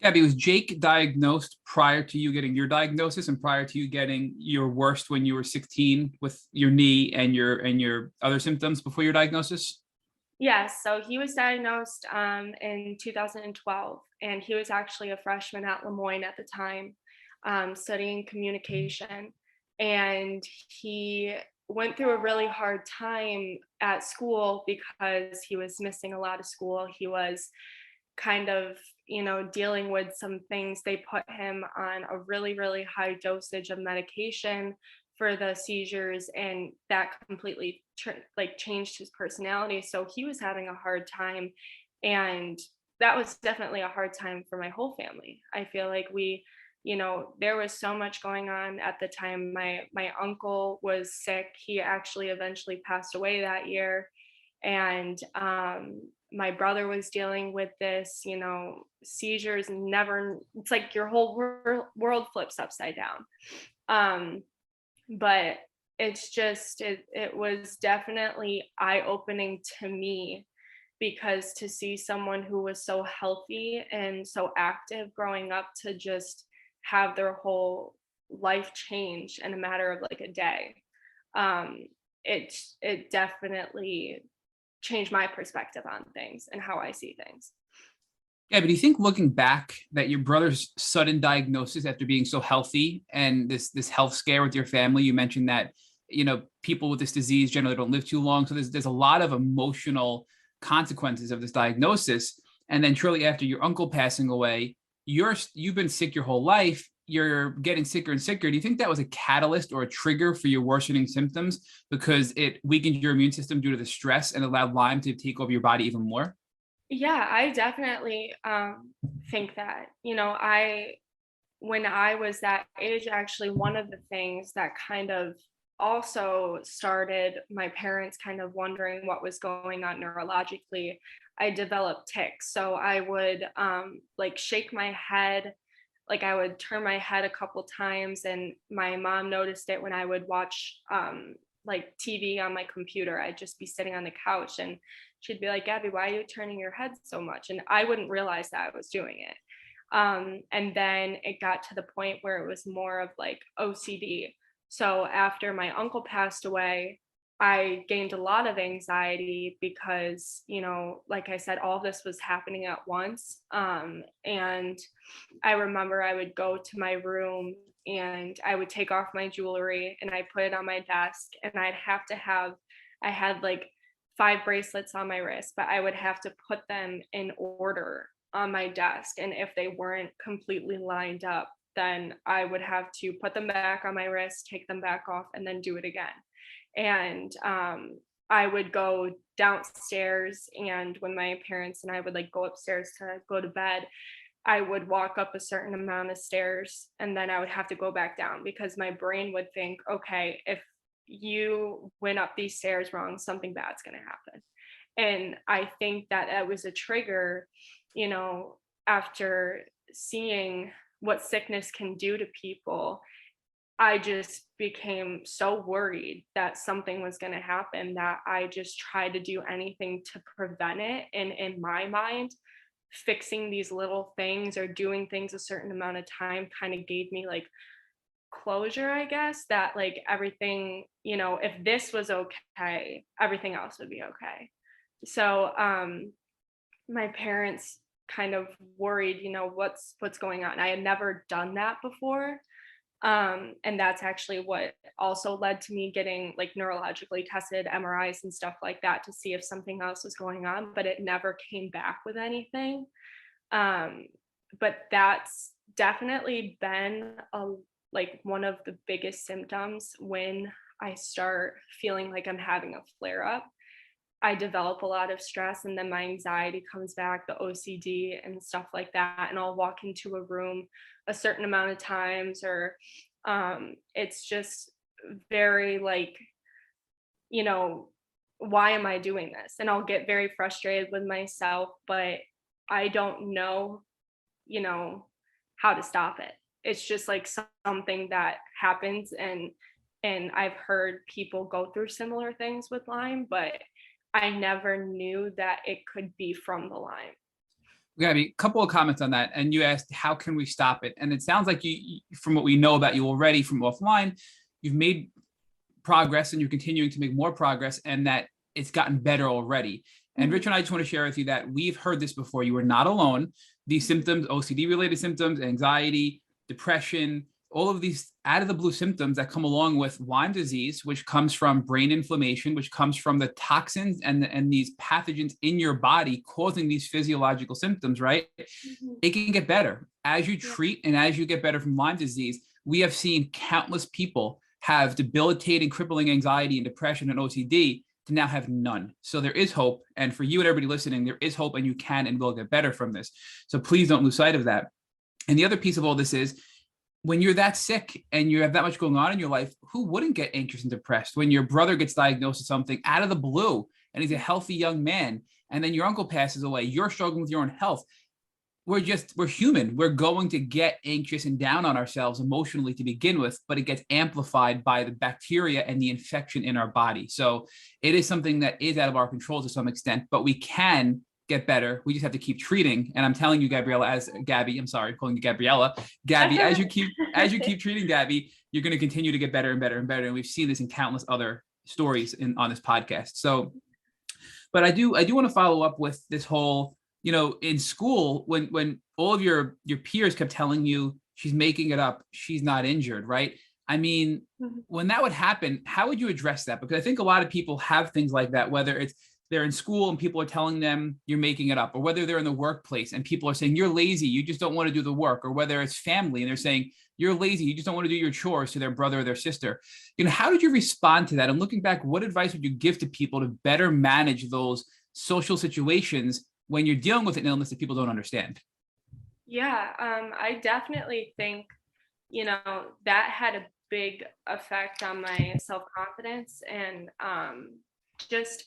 S2: Gabby, was Jake diagnosed prior to you getting your diagnosis and prior to you getting your worst when you were 16 with your knee and your other symptoms before your diagnosis?
S3: Yes, so he was diagnosed in 2012, and he was actually a freshman at Lemoyne at the time, studying communication. And he went through a really hard time at school because he was missing a lot of school. He was kind of, dealing with some things. They put him on a really, really high dosage of medication for the seizures, and that completely changed his personality. So he was having a hard time, and that was definitely a hard time for my whole family. I feel like there was so much going on at the time. My uncle was sick. He actually eventually passed away that year. And my brother was dealing with this, seizures, it's like your whole world flips upside down. But it's just, it was definitely eye-opening to me, because to see someone who was so healthy and so active growing up to just have their whole life change in a matter of like a day, it definitely changed my perspective on things and how I see things.
S2: Yeah, but do you think, looking back, that your brother's sudden diagnosis after being so healthy and this health scare with your family, you mentioned that, people with this disease generally don't live too long. So there's a lot of emotional consequences of this diagnosis. And then shortly after your uncle passing away, you've been sick your whole life. You're getting sicker and sicker. Do you think that was a catalyst or a trigger for your worsening symptoms because it weakened your immune system due to the stress and allowed Lyme to take over your body even more?
S3: Yeah, I definitely think that. When I was that age, actually, one of the things that kind of also started my parents kind of wondering what was going on neurologically, I developed tics. So I would like shake my head, like I would turn my head a couple times, and my mom noticed it when I would watch like TV on my computer. I'd just be sitting on the couch and she'd be like, Gabby, why are you turning your head so much? And I wouldn't realize that I was doing it. And then it got to the point where it was more of like OCD. So after my uncle passed away, I gained a lot of anxiety because, like I said, all this was happening at once. And I remember I would go to my room and I would take off my jewelry and I put it on my desk, and I had like 5 bracelets on my wrist, but I would have to put them in order on my desk. And if they weren't completely lined up, then I would have to put them back on my wrist, take them back off, and then do it again. And I would go downstairs, and when my parents and I would like go upstairs to go to bed, I would walk up a certain amount of stairs and then I would have to go back down because my brain would think, okay, if you went up these stairs wrong, something bad's going to happen. And I think that that was a trigger, after seeing what sickness can do to people. I just became so worried that something was going to happen that I just tried to do anything to prevent it. And in my mind, fixing these little things or doing things a certain amount of time kind of gave me like closure, I guess, that like everything, if this was okay, everything else would be okay. So my parents kind of worried, what's going on. I had never done that before. And that's actually what also led to me getting like neurologically tested, MRIs and stuff like that to see if something else was going on, but it never came back with anything. But that's definitely been like one of the biggest symptoms when I start feeling like I'm having a flare up. I develop a lot of stress, and then my anxiety comes back, the OCD and stuff like that. And I'll walk into a room a certain amount of times, or it's just very like, why am I doing this? And I'll get very frustrated with myself, but I don't know, how to stop it. It's just like something that happens, and I've heard people go through similar things with Lyme, but I never knew that it could be from the Lyme.
S2: Gabby, a couple of comments on that. And you asked, how can we stop it? And it sounds like you, from what we know about you already from offline, you've made progress and you're continuing to make more progress, and that it's gotten better already. And Rich and I just want to share with you that we've heard this before. You are not alone. These symptoms, OCD related symptoms, anxiety, depression, all of these out of the blue symptoms that come along with Lyme disease, which comes from brain inflammation, which comes from the toxins and these pathogens in your body causing these physiological symptoms, right? It can get better. As you treat and as you get better from Lyme disease, we have seen countless people have debilitating, crippling anxiety and depression and OCD to now have none. So there is hope. And for you and everybody listening, there is hope, and you can and will get better from this. So please don't lose sight of that. And the other piece of all this is, when you're that sick and you have that much going on in your life, who wouldn't get anxious and depressed? When your brother gets diagnosed with something out of the blue and he's a healthy young man, and then your uncle passes away, you're struggling with your own health. We're human. We're going to get anxious and down on ourselves emotionally to begin with, but it gets amplified by the bacteria and the infection in our body. So it is something that is out of our control to some extent, but we can get better. We just have to keep treating. And I'm telling you, Gabriella, I'm sorry, calling you Gabriella. Gabby, as you keep treating Gabby, you're going to continue to get better and better and better. And we've seen this in countless other stories on this podcast. So, but I do want to follow up with this whole, in school, when all of your peers kept telling you she's making it up, she's not injured, right? I mean, when that would happen, how would you address that? Because I think a lot of people have things like that, whether it's they're in school and people are telling them you're making it up, or whether they're in the workplace and people are saying you're lazy, you just don't want to do the work, or whether it's family and they're saying you're lazy, you just don't want to do your chores to their brother or their sister. How did you respond to that? And looking back, what advice would you give to people to better manage those social situations when you're dealing with an illness that people don't understand?
S3: Yeah, I definitely think, that had a big effect on my self-confidence and just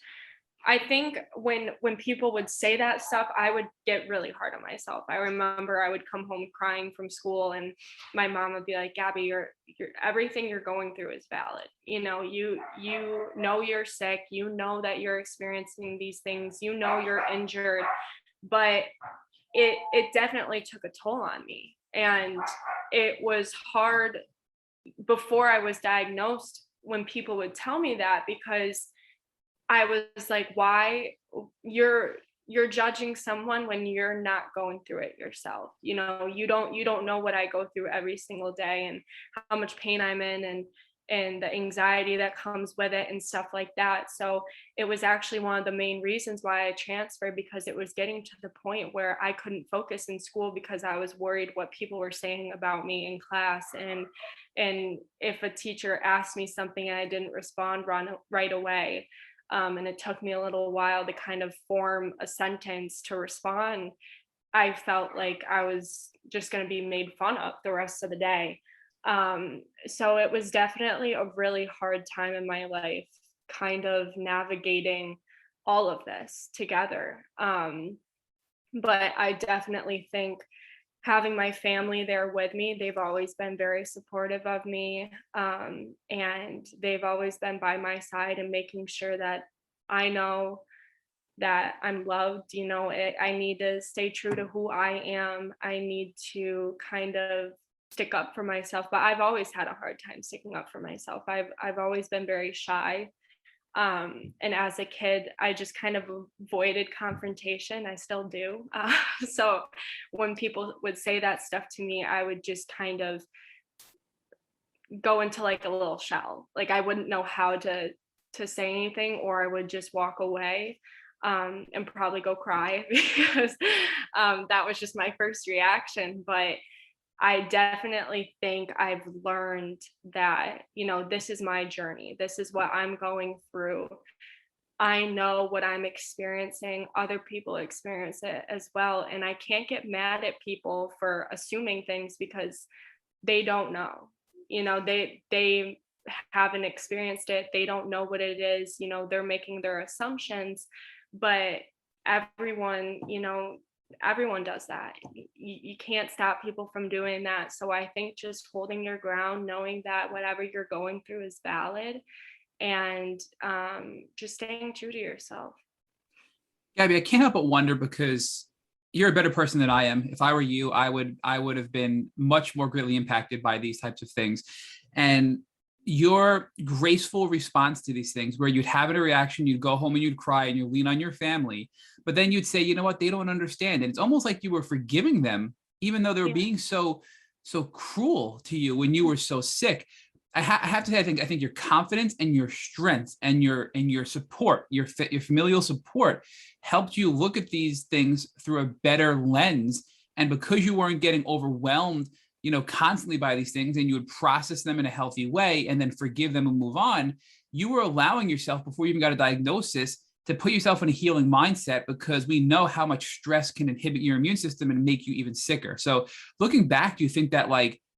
S3: I think when people would say that stuff, I would get really hard on myself. I remember I would come home crying from school and my mom would be like, Gabby, you're everything you're going through is valid. You know you're sick, you know that you're experiencing these things, you know you're injured, but it definitely took a toll on me. And it was hard before I was diagnosed when people would tell me that, because I was like, why you're judging someone when you're not going through it yourself. You don't know what I go through every single day and how much pain I'm in and the anxiety that comes with it and stuff like that. So it was actually one of the main reasons why I transferred, because it was getting to the point where I couldn't focus in school because I was worried what people were saying about me in class. And if a teacher asked me something and I didn't respond right away, and it took me a little while to kind of form a sentence to respond, I felt like I was just going to be made fun of the rest of the day. So it was definitely a really hard time in my life, kind of navigating all of this together. But I definitely think having my family there with me, they've always been very supportive of me. And they've always been by my side and making sure that I know that I'm loved. I need to stay true to who I am. I need to kind of stick up for myself, but I've always had a hard time sticking up for myself. I've always been very shy. And as a kid, I just kind of avoided confrontation. I still do. So when people would say that stuff to me, I would just kind of go into like a little shell. Like I wouldn't know how to say anything, or I would just walk away and probably go cry because that was just my first reaction. But I definitely think I've learned that, this is my journey. This is what I'm going through. I know what I'm experiencing. Other people experience it as well. And I can't get mad at people for assuming things because they don't know. They haven't experienced it. They don't know what it is. They're making their assumptions. But everyone does that. You can't stop people from doing that. So I think just holding your ground, knowing that whatever you're going through is valid, and just staying true to yourself.
S2: Gabby, I can't help but wonder, because you're a better person than I am. If I were you, I would have been much more greatly impacted by these types of things. And your graceful response to these things, where you'd have a reaction, you'd go home and you'd cry and you'd lean on your family, but then you'd say, you know what, they don't understand. And it's almost like you were forgiving them, even though they were being so cruel to you when you were so sick. I have to say, I think your confidence and your strength and your support, your familial support, helped you look at these things through a better lens. And because you weren't getting overwhelmed, constantly by these things, and you would process them in a healthy way and then forgive them and move on, you were allowing yourself, before you even got a diagnosis, to put yourself in a healing mindset, because we know how much stress can inhibit your immune system and make you even sicker. So looking back, do you think that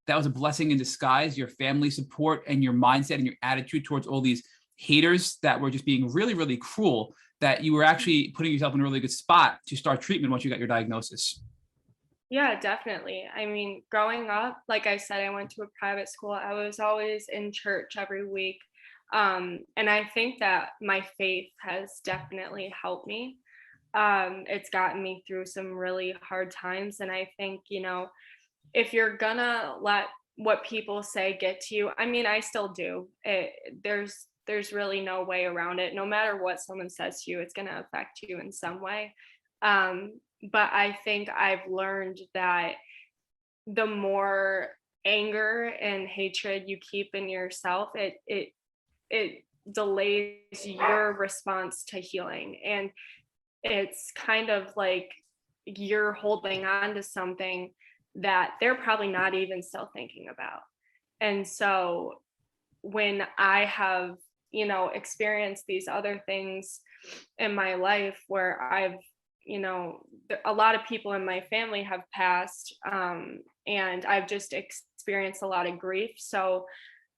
S2: that was a blessing in disguise, your family support and your mindset and your attitude towards all these haters that were just being really, really cruel, that you were actually putting yourself in a really good spot to start treatment once you got your diagnosis?
S3: Yeah, definitely. I mean, growing up, like I said, I went to a private school. I was always in church every week. And I think that my faith has definitely helped me. It's gotten me through some really hard times. And I think, if you're gonna let what people say get to you, I mean, I still do. There's really no way around it. No matter what someone says to you, it's gonna affect you in some way. But I think I've learned that the more anger and hatred you keep in yourself, it delays your response to healing. And it's kind of like you're holding on to something that they're probably not even still thinking about. And so when I have, experienced these other things in my life where I've, a lot of people in my family have passed, and I've just experienced a lot of grief. So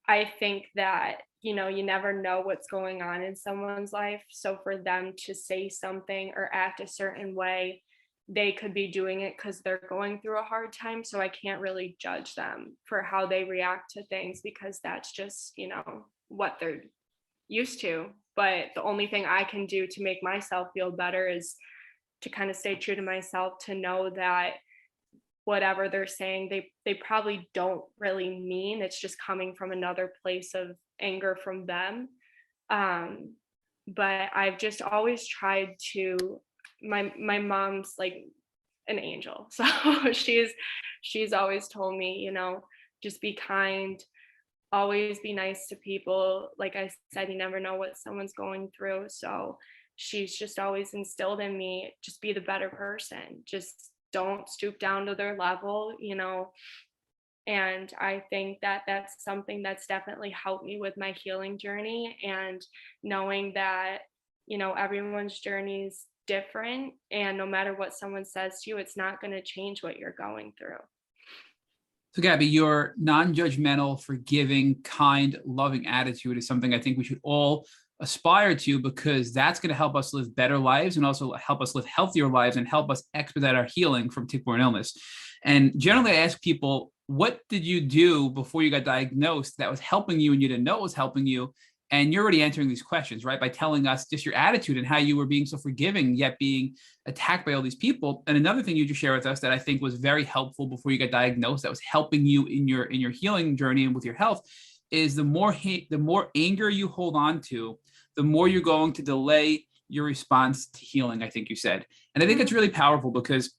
S3: I think that, you never know what's going on in someone's life. So for them to say something or act a certain way, they could be doing it because they're going through a hard time. So I can't really judge them for how they react to things, because that's just, what they're used to. But the only thing I can do to make myself feel better is to kind of stay true to myself, to know that whatever they're saying, they probably don't really mean. It's just coming from another place of anger from them. But I've just always tried to, my mom's like an angel. So she's always told me, just be kind, always be nice to people. Like I said, you never know what someone's going through. So she's just always instilled in me, just be the better person. Just don't stoop down to their level, and I think that that's something that's definitely helped me with my healing journey, and knowing that, everyone's journey is different, and no matter what someone says to you, it's not going to change what you're going through.
S2: So Gabby, your non-judgmental, forgiving, kind, loving attitude is something I think we should all aspire to, because that's going to help us live better lives and also help us live healthier lives and help us expedite our healing from tick-borne illness. And generally I ask people, what did you do before you got diagnosed that was helping you and you didn't know it was helping you? And you're already answering these questions, right? By telling us just your attitude and how you were being so forgiving, yet being attacked by all these people. And another thing you just shared with us that I think was very helpful before you got diagnosed, that was helping you in your healing journey and with your health, is the more anger you hold on to, the more you're going to delay your response to healing, I think you said. And I think it's really powerful, because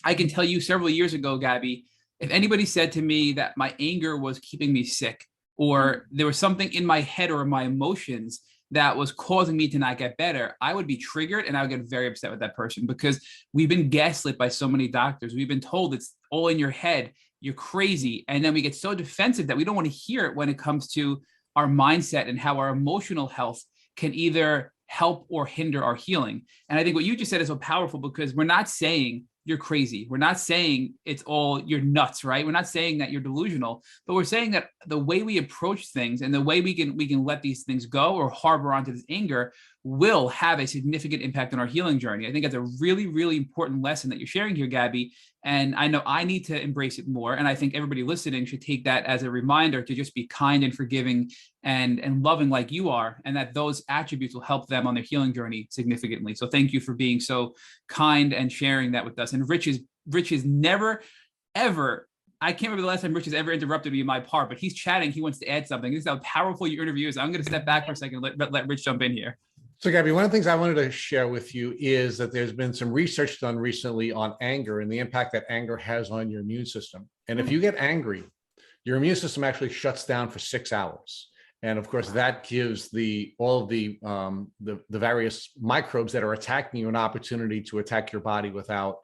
S2: I can tell you several years ago, Gabby, if anybody said to me that my anger was keeping me sick, or there was something in my head or my emotions that was causing me to not get better, I would be triggered and I would get very upset with that person, because we've been gaslit by so many doctors. We've been told it's all in your head, you're crazy. And then we get so defensive that we don't want to hear it when it comes to our mindset and how our emotional health can either help or hinder our healing. And I think what you just said is so powerful, because we're not saying you're crazy. We're not saying it's all you're nuts, right? We're not saying that you're delusional, but we're saying that the way we approach things and the way we can let these things go or harbor onto this anger will have a significant impact on our healing journey. I think that's a really, really important lesson that you're sharing here, Gabby. And I know I need to embrace it more. And I think everybody listening should take that as a reminder to just be kind and forgiving and loving like you are, and that those attributes will help them on their healing journey significantly. So thank you for being so kind and sharing that with us. And Rich is never, ever, I can't remember the last time Rich has ever interrupted me in my part, but he's chatting. He wants to add something. This is how powerful your interview is. I'm going to step back for a second and let Rich jump in here.
S1: So Gabby, one of the things I wanted to share with you is that there's been some research done recently on anger and the impact that anger has on your immune system. And if you get angry, your immune system actually shuts down for 6 hours. And of course, that gives all of the various microbes that are attacking you an opportunity to attack your body without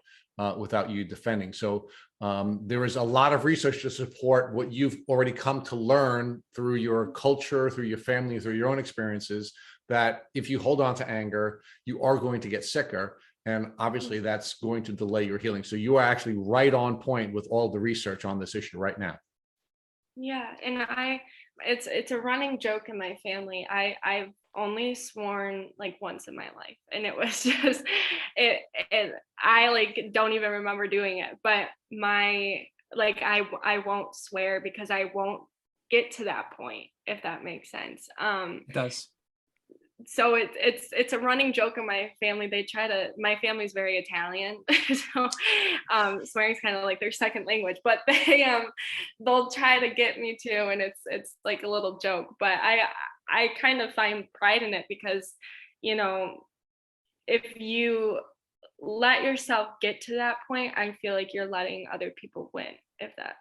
S1: you defending. So there is a lot of research to support what you've already come to learn through your culture, through your family, through your own experiences, that if you hold on to anger, you are going to get sicker. And obviously that's going to delay your healing. So you are actually right on point with all the research on this issue right now.
S3: Yeah, and it's a running joke in my family. I've only sworn like once in my life, and it was just I like don't even remember doing it. But I won't swear because I won't get to that point, if that makes sense.
S2: It does.
S3: So it's a running joke in my family. My family's very Italian, so swearing's kind of like their second language, but they'll try to get me to, and it's like a little joke, but I kind of find pride in it, because if you let yourself get to that point, I feel like you're letting other people win, if that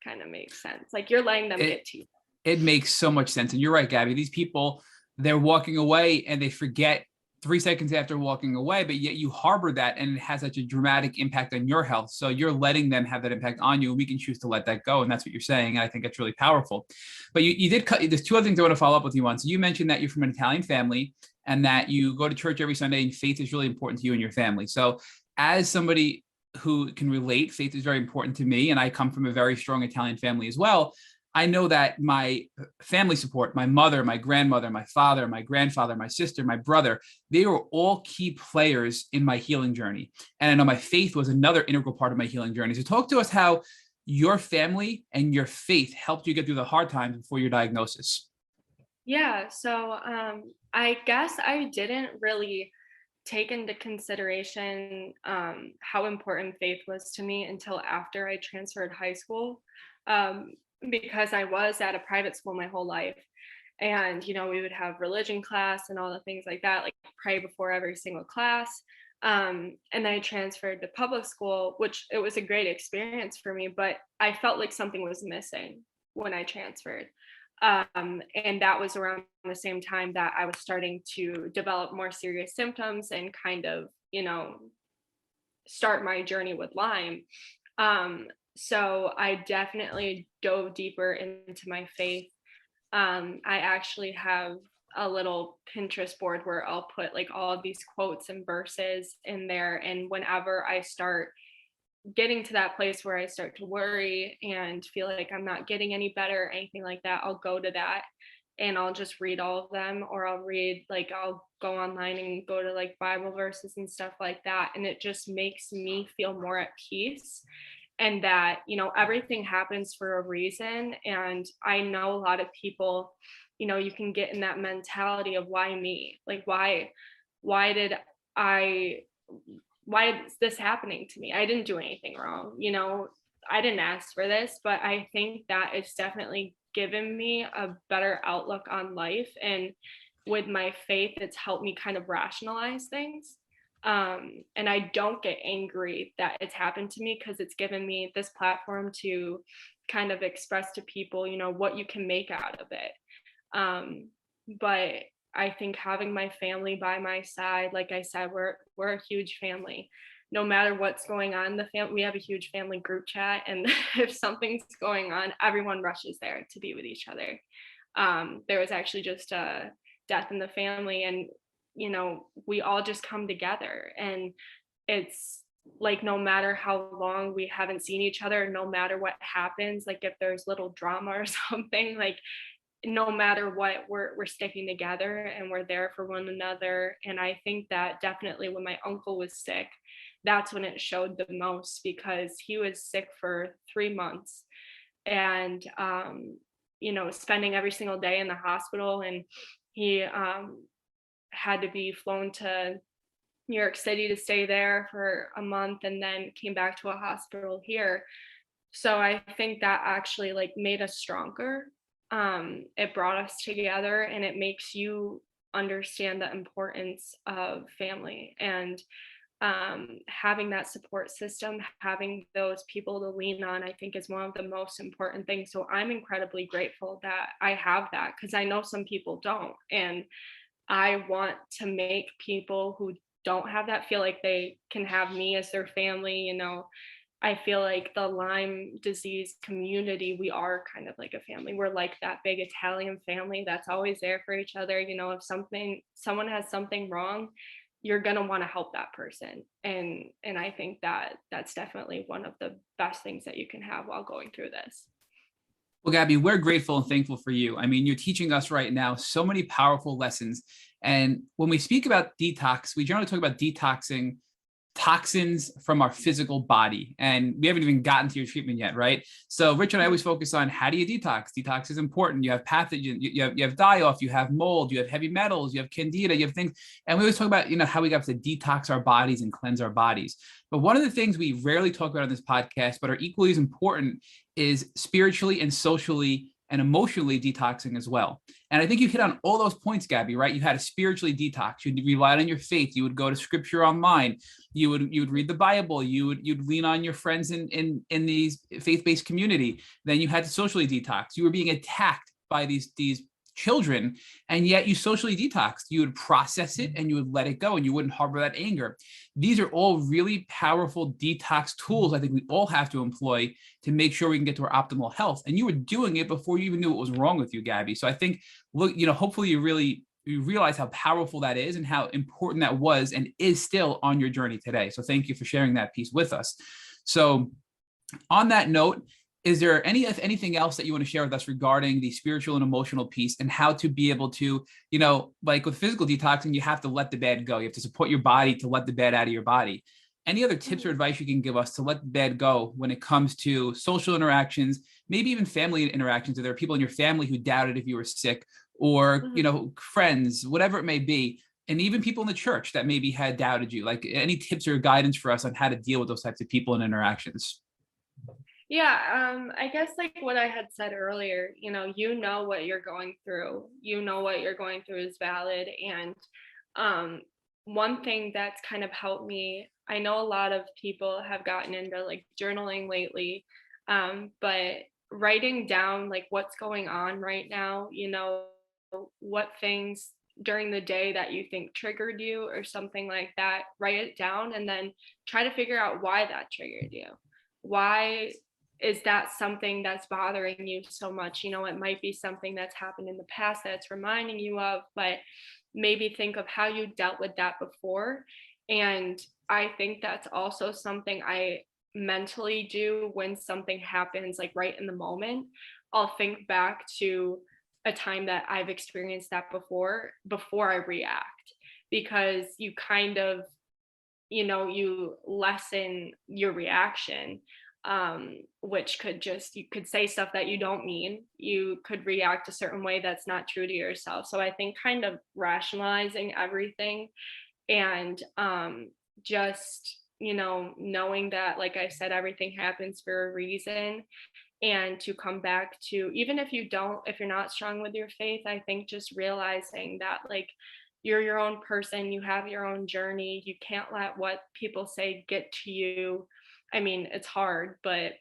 S3: kind of makes sense. Like you're letting them get to you.
S2: It makes so much sense. And you're right, Gabby. These people, they're walking away and they forget 3 seconds after walking away, but yet you harbor that and it has such a dramatic impact on your health. So you're letting them have that impact on you, and we can choose to let that go. And that's what you're saying. And I think that's really powerful. But you did cut, there's two other things I want to follow up with you on. So you mentioned that you're from an Italian family and that you go to church every Sunday, and faith is really important to you and your family. So as somebody who can relate, faith is very important to me. And I come from a very strong Italian family as well. I know that my family support, my mother, my grandmother, my father, my grandfather, my sister, my brother, they were all key players in my healing journey. And I know my faith was another integral part of my healing journey. So talk to us how your family and your faith helped you get through the hard times before your diagnosis.
S3: Yeah, so I guess I didn't really take into consideration how important faith was to me until after I transferred high school. Because I was at a private school my whole life. And, we would have religion class and all the things like that, like pray before every single class. And then I transferred to public school, which it was a great experience for me, but I felt like something was missing when I transferred. And that was around the same time that I was starting to develop more serious symptoms and kind of, start my journey with Lyme. So I definitely dove deeper into my faith. I actually have a little Pinterest board where I'll put like all of these quotes and verses in there. And whenever I start getting to that place where I start to worry and feel like I'm not getting any better or anything like that, I'll go to that and I'll just read all of them, or I'll go online and go to like Bible verses and stuff like that. And it just makes me feel more at peace. And that, everything happens for a reason. And I know a lot of people, you can get in that mentality of why me? Like, why is this happening to me? I didn't do anything wrong. I didn't ask for this, but I think that it's definitely given me a better outlook on life. And with my faith, it's helped me kind of rationalize things. And I don't get angry that it's happened to me, because it's given me this platform to kind of express to people, what you can make out of it. But I think having my family by my side, like I said, we're a huge family. No matter what's going on, we have a huge family group chat, and if something's going on, everyone rushes there to be with each other. There was actually just a death in the family, and we all just come together, and it's like, no matter how long we haven't seen each other, no matter what happens, like if there's little drama or something, like no matter what, we're sticking together and we're there for one another. And I think that definitely when my uncle was sick, that's when it showed the most, because he was sick for 3 months and spending every single day in the hospital, and he had to be flown to New York City to stay there for a month, and then came back to a hospital here. So I think that actually like made us stronger. It brought us together, and it makes you understand the importance of family, and having that support system, having those people to lean on, I think is one of the most important things. So I'm incredibly grateful that I have that, because I know some people don't. And I want to make people who don't have that feel like they can have me as their family. I feel like the Lyme disease community, we are kind of like a family. We're like that big Italian family that's always there for each other. If someone has something wrong, you're going to want to help that person. And I think that that's definitely one of the best things that you can have while going through this.
S2: Well, Gabby, we're grateful and thankful for you. I mean, you're teaching us right now so many powerful lessons. And when we speak about detox, we generally talk about detoxing toxins from our physical body. And we haven't even gotten to your treatment yet, right? So Rich and I always focus on, how do you detox? Detox is important. You have pathogens, you have die-off, you have mold, you have heavy metals, you have candida, you have things. And we always talk about, how we got to detox our bodies and cleanse our bodies. But one of the things we rarely talk about on this podcast, but are equally as important, is spiritually and socially and emotionally detoxing as well. And I think you hit on all those points, Gabby, right? You had to spiritually detox. You relied on your faith. You would go to scripture online. You would read the Bible. You'd lean on your friends in these faith-based community. Then you had to socially detox. You were being attacked by these children, and yet you socially detoxed. You would process it and you would let it go, and you wouldn't harbor that anger. These are all really powerful detox tools I think we all have to employ to make sure we can get to our optimal health. And you were doing it before you even knew what was wrong with you, Gabby. So I think, look, hopefully you realize how powerful that is and how important that was and is still on your journey today. So thank you for sharing that piece with us. So on that note, is there anything else that you want to share with us regarding the spiritual and emotional piece and how to be able to, like with physical detoxing, you have to let the bad go. You have to support your body to let the bad out of your body. Any other tips or advice you can give us to let the bad go when it comes to social interactions, maybe even family interactions? Are there people in your family who doubted if you were sick, or, friends, whatever it may be, and even people in the church that maybe had doubted you? Like, any tips or guidance for us on how to deal with those types of people and interactions?
S3: Yeah, I guess like what I had said earlier, what you're going through, what you're going through is valid. And one thing that's kind of helped me, I know a lot of people have gotten into like journaling lately, but writing down like what's going on right now, what things during the day that you think triggered you or something like that, write it down and then try to figure out why that triggered you. Why is that something that's bothering you so much? It might be something that's happened in the past that's reminding you of, but maybe think of how you dealt with that before. And I think that's also something I mentally do when something happens, like right in the moment. I'll think back to a time that I've experienced that before I react, because you kind of, you lessen your reaction. Which you could say stuff that you don't mean. You could react a certain way that's not true to yourself. So I think kind of rationalizing everything and just, knowing that, like I said, everything happens for a reason. And to come back to, even if you're not strong with your faith, I think just realizing that like you're your own person, you have your own journey. You can't let what people say get to you. I mean, it's hard, but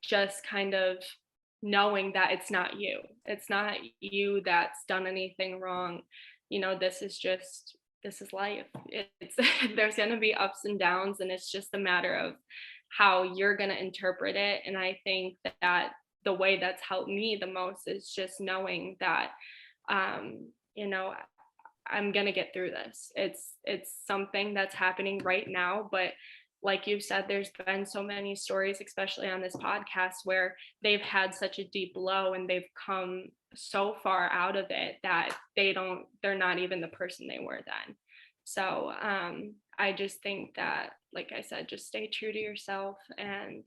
S3: just kind of knowing that it's not you. It's not you that's done anything wrong. This is life. It's there's going to be ups and downs, and it's just a matter of how you're going to interpret it. And I think that the way that's helped me the most is just knowing that, I'm going to get through this. It's something that's happening right now, but like you said, there's been so many stories, especially on this podcast, where they've had such a deep blow and they've come so far out of it that they're not even the person they were then. So I just think that, like I said, just stay true to yourself and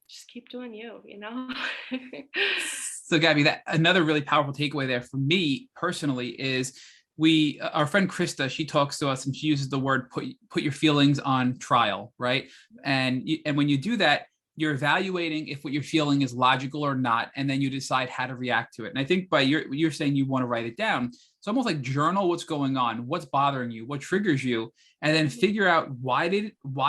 S3: just keep doing you.
S2: So Gabby, that another really powerful takeaway there for me personally is our friend Krista, she talks to us and she uses the word put your feelings on trial, right? And when you do that, you're evaluating if what you're feeling is logical or not, and then you decide how to react to it. And I think by you're saying you want to write it down. It's almost like journal what's going on, what's bothering you, what triggers you, and then figure out why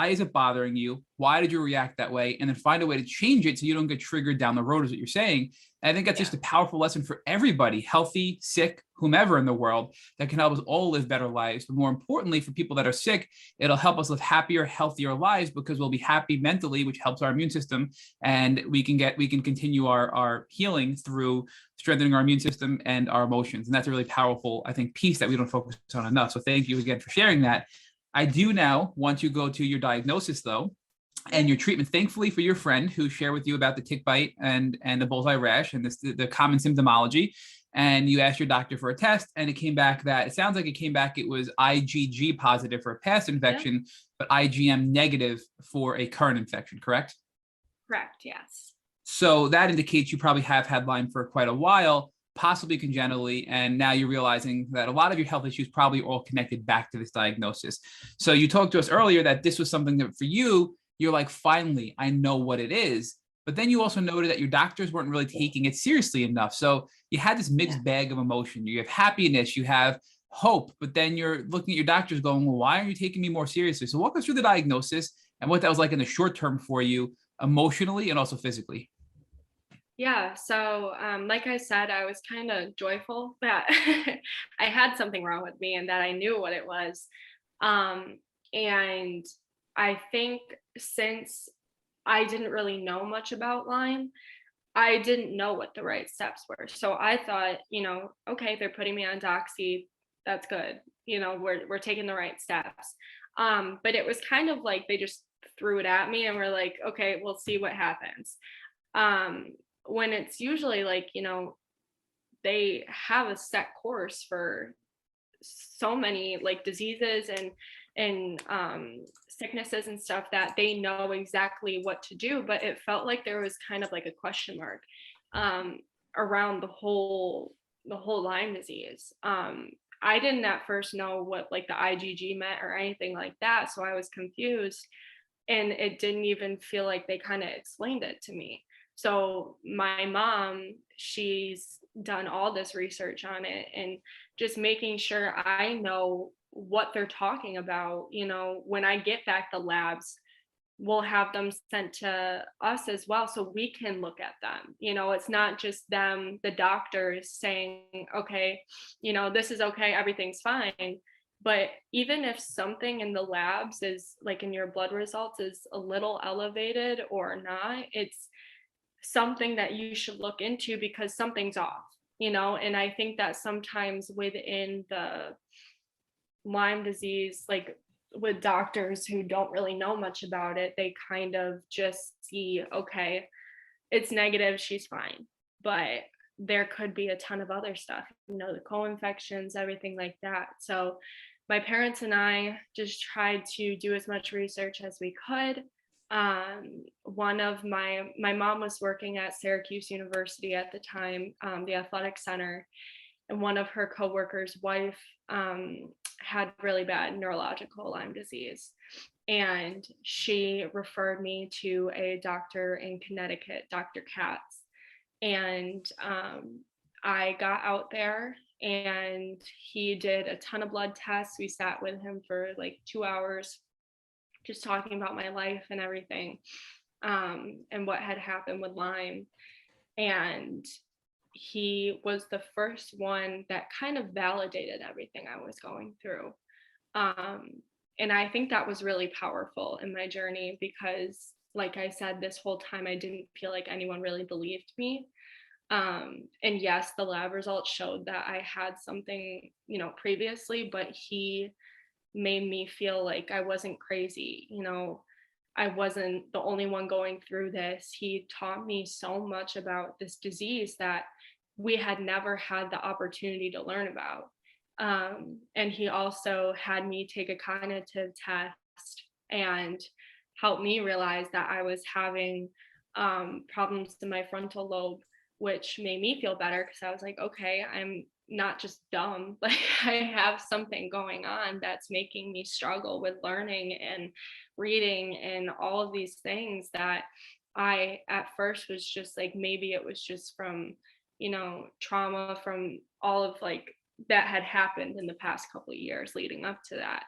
S2: is it bothering you? Why did you react that way? And then find a way to change it so you don't get triggered down the road, is what you're saying. And I think that's just a powerful lesson for everybody, healthy, sick, whomever in the world, that can help us all live better lives. But more importantly, for people that are sick, it'll help us live happier, healthier lives, because we'll be happy mentally, which helps our immune system. And we can continue our healing through strengthening our immune system and our emotions. And that's a really powerful, I think, piece that we don't focus on enough. So thank you again for sharing that. I do now want to go to your diagnosis, though, and your treatment. Thankfully for your friend who shared with you about the tick bite and the bullseye rash and the common symptomology, and you asked your doctor for a test, and it sounds like it was IgG positive for a past infection, but IgM negative for a current infection, correct?
S3: Correct, yes.
S2: So that indicates you probably have had Lyme for quite a while, possibly congenitally, and now you're realizing that a lot of your health issues probably all connected back to this diagnosis. So you talked to us earlier that this was something that for you, you're like, finally, I know what it is. But then you also noted that your doctors weren't really taking it seriously enough. So you had this mixed bag of emotion. You have happiness, you have hope, but then you're looking at your doctors going, well, why aren't you taking me more seriously? So walk us through the diagnosis and what that was like in the short term for you, emotionally and also physically.
S3: Yeah, so like I said, I was kind of joyful that I had something wrong with me and that I knew what it was. Um, and I think since I didn't really know much about Lyme, I didn't know what the right steps were. So I thought, okay, they're putting me on doxy. That's good. We're taking the right steps. But it was kind of like they just threw it at me and we're like, okay, we'll see what happens. Um, when it's usually like, they have a set course for so many like diseases and sicknesses and stuff that they know exactly what to do, but it felt like there was kind of like a question mark um, around the whole Lyme disease. I didn't at first know what like the IgG meant or anything like that, so I was confused, and it didn't even feel like they kind of explained it to me. So my mom, she's done all this research on it and just making sure I know what they're talking about. When I get back the labs, we'll have them sent to us as well so we can look at them. It's not just them, the doctors saying, okay, this is okay, everything's fine. But even if something in the labs is like in your blood results is a little elevated or not, it's something that you should look into because something's off. And I think that sometimes within the Lyme disease, like with doctors who don't really know much about it, they kind of just see, okay, it's negative, she's fine. But there could be a ton of other stuff, the co-infections, everything like that. So my parents and I just tried to do as much research as we could. One of my mom was working at Syracuse University at the time, the athletic center, and one of her coworkers' wife had really bad neurological Lyme disease. And she referred me to a doctor in Connecticut, Dr. Katz. And I got out there and he did a ton of blood tests. We sat with him for like 2 hours, just talking about my life and everything, and what had happened with Lyme. And he was the first one that kind of validated everything I was going through. And I think that was really powerful in my journey because, like I said, this whole time I didn't feel like anyone really believed me. And yes, the lab results showed that I had something, previously, but he made me feel like I wasn't crazy. I wasn't the only one going through this. He taught me so much about this disease that we had never had the opportunity to learn about. And he also had me take a cognitive test and helped me realize that I was having problems in my frontal lobe, which made me feel better because I was like, okay, I'm not just dumb. Like I have something going on that's making me struggle with learning and reading and all of these things that I at first was just like, maybe it was just from, trauma from all of like that had happened in the past couple of years leading up to that.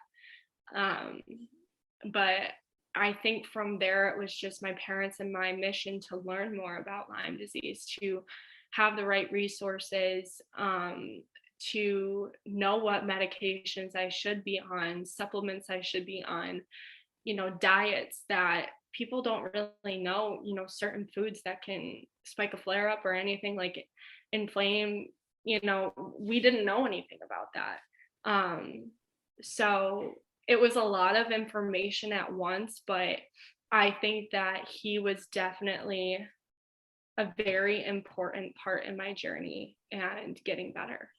S3: But I think from there, it was just my parents and my mission to learn more about Lyme disease, to have the right resources, to know what medications I should be on, supplements I should be on, diets that people don't really know, certain foods that can spike a flare up or anything like inflame, we didn't know anything about that. So it was a lot of information at once, but I think that he was definitely a very important part in my journey and getting better.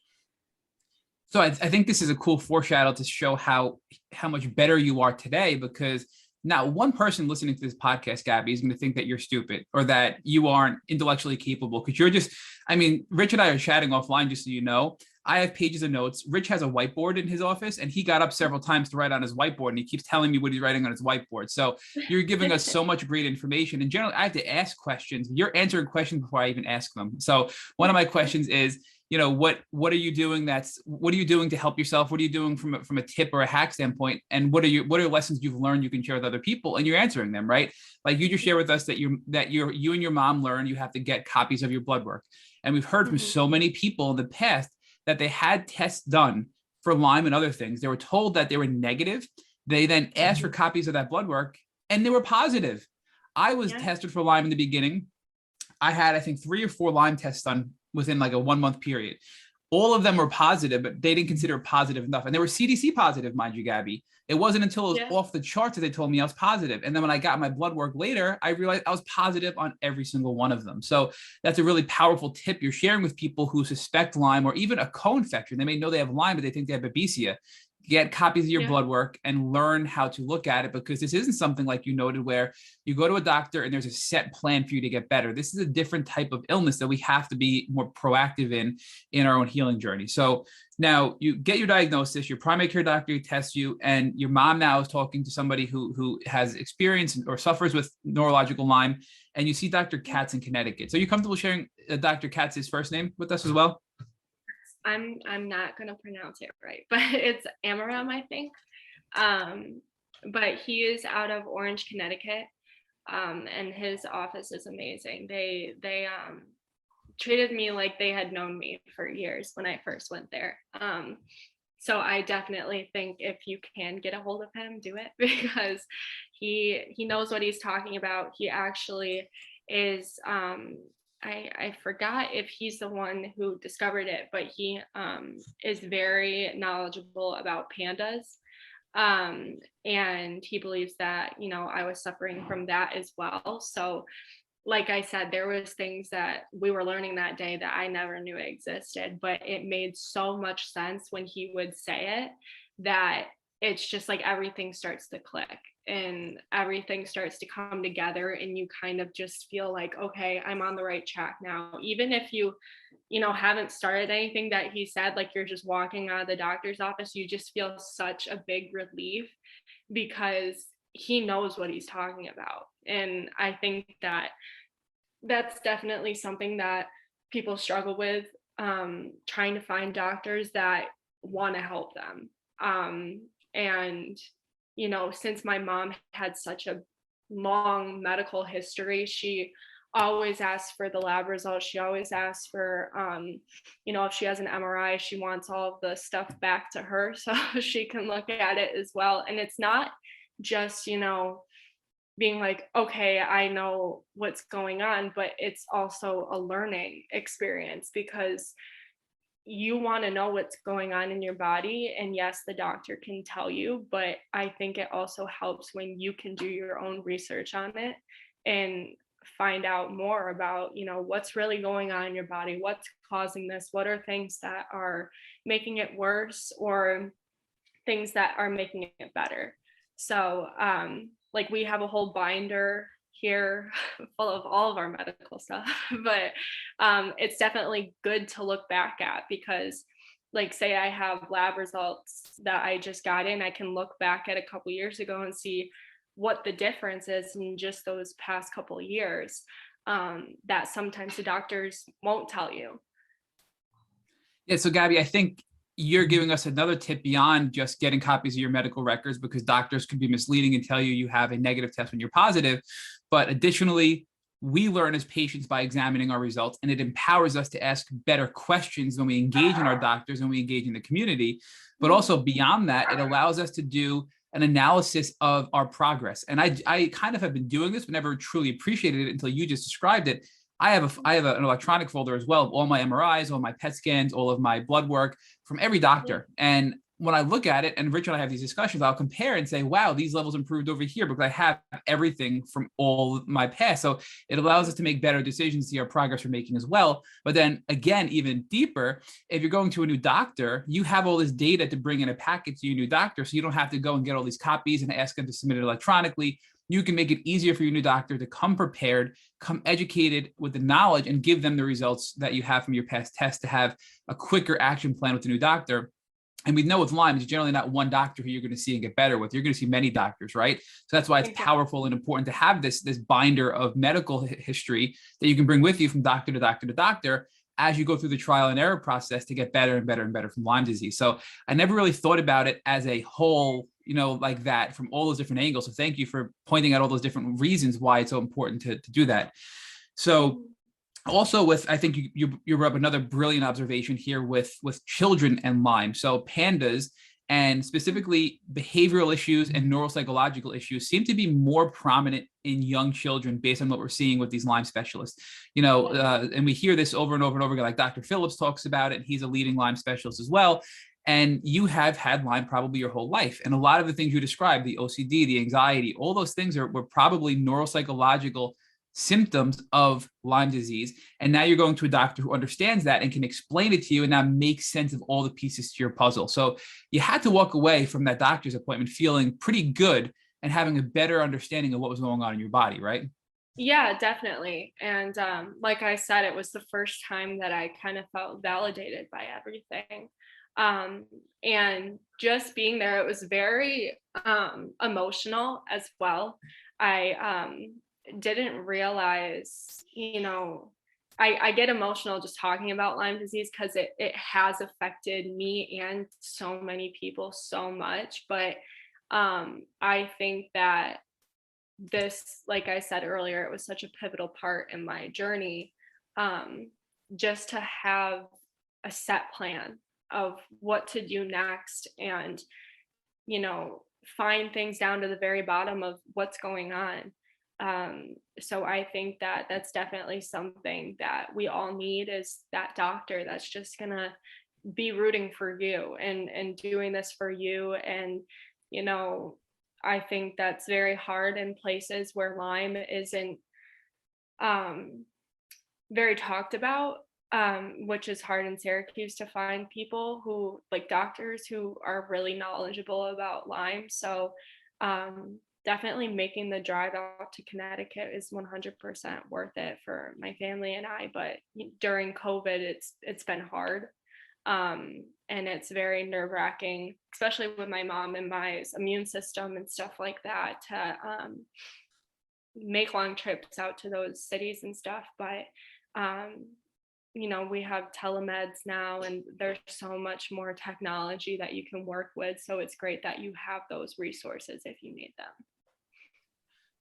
S2: So I think this is a cool foreshadow to show how much better you are today, because not one person listening to this podcast, Gabby, is going to think that you're stupid or that you aren't intellectually capable, because you're just, Rich and I are chatting offline, just so you know. I have pages of notes. Rich has a whiteboard in his office, and he got up several times to write on his whiteboard, and he keeps telling me what he's writing on his whiteboard. So you're giving us so much great information. And generally, I have to ask questions. You're answering questions before I even ask them. So one of my questions is, what are you doing? What are you doing to help yourself? What are you doing from a tip or a hack standpoint? And what are lessons you've learned you can share with other people? And you're answering them, right? Like you just share with us that you and your mom learned you have to get copies of your blood work. And we've heard from so many people in the past that they had tests done for Lyme and other things. They were told that they were negative. They then asked for copies of that blood work and they were positive. I was tested for Lyme in the beginning. I had, I think, 3 or 4 Lyme tests done within like a 1-month period. All of them were positive, but they didn't consider it positive enough. And they were CDC positive, mind you, Gabby. It wasn't until it was off the charts that they told me I was positive. And then when I got my blood work later, I realized I was positive on every single one of them. So that's a really powerful tip you're sharing with people who suspect Lyme or even a co-infection. They may know they have Lyme, but they think they have Babesia. Get copies of your blood work and learn how to look at it, because this isn't something like you noted where you go to a doctor and there's a set plan for you to get better. This is a different type of illness that we have to be more proactive in our own healing journey. So now you get your diagnosis, your primary care doctor tests you, and your mom now is talking to somebody who has experience or suffers with neurological Lyme, and you see Dr. Katz in Connecticut. So you're comfortable sharing Dr. Katz's first name with us as well?
S3: I'm not gonna pronounce it right, but it's Amaram, I think. But he is out of Orange, Connecticut, and his office is amazing. They treated me like they had known me for years when I first went there. So I definitely think if you can get a hold of him, do it, because he knows what he's talking about. He actually is. I forgot if he's the one who discovered it, but he is very knowledgeable about pandas. And he believes that, I was suffering from that as well. So like I said, there was things that we were learning that day that I never knew existed, but it made so much sense when he would say it, that it's just like everything starts to click and everything starts to come together, and you kind of just feel like, okay, I'm on the right track now. Even if you haven't started anything that he said, like you're just walking out of the doctor's office, you just feel such a big relief because he knows what he's talking about. And I think that that's definitely something that people struggle with, trying to find doctors that want to help them. And since my mom had such a long medical history, she always asks for the lab results. She always asks for, if she has an MRI, she wants all of the stuff back to her so she can look at it as well. And it's not just, being like, okay, I know what's going on, but it's also a learning experience, because you want to know what's going on in your body. And yes, the doctor can tell you, but I think it also helps when you can do your own research on it and find out more about, what's really going on in your body, what's causing this, what are things that are making it worse or things that are making it better. So, like we have a whole binder here full of all of our medical stuff, but it's definitely good to look back at, because like say I have lab results that I just got in, I can look back at a couple years ago and see what the difference is in just those past couple of years, that sometimes the doctors won't tell you.
S2: Yeah, so Gabby, I think you're giving us another tip beyond just getting copies of your medical records, because doctors could be misleading and tell you have a negative test when you're positive. But additionally, we learn as patients by examining our results, and it empowers us to ask better questions when we engage in our doctors and we engage in the community. But also beyond that, it allows us to do an analysis of our progress. And I kind of have been doing this, but never truly appreciated it until you just described it. I have an electronic folder as well, all my MRIs, all my PET scans, all of my blood work from every doctor. And when I look at it, and Rich and I have these discussions, I'll compare and say, wow, these levels improved over here because I have everything from all my past. So it allows us to make better decisions, see our progress we're making as well. But then again, even deeper, if you're going to a new doctor, you have all this data to bring in a packet to your new doctor. So you don't have to go and get all these copies and ask them to submit it electronically. you can make it easier for your new doctor to come prepared, come educated with the knowledge, and give them the results that you have from your past tests to have a quicker action plan with the new doctor. And we know with Lyme, it's generally not one doctor who you're going to see and get better with. You're going to see many doctors, right? So that's why it's powerful and important to have this binder of medical history that you can bring with you from doctor to doctor to doctor as you go through the trial and error process to get better and better and better from Lyme disease. So I never really thought about it as a whole, like that from all those different angles. So thank you for pointing out all those different reasons why it's so important to do that. So also I think you brought up another brilliant observation here with children and Lyme. So pandas and specifically behavioral issues and neuropsychological issues seem to be more prominent in young children based on what we're seeing with these Lyme specialists, and we hear this over and over and over again, like Dr. Phillips talks about it, and he's a leading Lyme specialist as well. And you have had Lyme probably your whole life. And a lot of the things you described, the OCD, the anxiety, all those things were probably neuropsychological symptoms of Lyme disease. And now you're going to a doctor who understands that and can explain it to you and now make sense of all the pieces to your puzzle. So you had to walk away from that doctor's appointment feeling pretty good and having a better understanding of what was going on in your body, right?
S3: Yeah, definitely. And like I said, it was the first time that I kind of felt validated by everything. And just being there, it was very emotional as well. I didn't realize, I get emotional just talking about Lyme disease because it has affected me and so many people so much. But I think that this, like I said earlier, it was such a pivotal part in my journey, just to have a set plan of what to do next and, find things down to the very bottom of what's going on. So I think that that's definitely something that we all need, is that doctor that's just gonna be rooting for you and doing this for you. And, I think that's very hard in places where Lyme isn't very talked about, which is hard in Syracuse to find people who, like doctors who are really knowledgeable about Lyme. So definitely making the drive out to Connecticut is 100% worth it for my family and I. But during COVID, it's been hard. And it's very nerve-wracking, especially with my mom and my immune system and stuff like that, to make long trips out to those cities and stuff. But we have telemeds now, and there's so much more technology that you can work with. So it's great that you have those resources if you need them.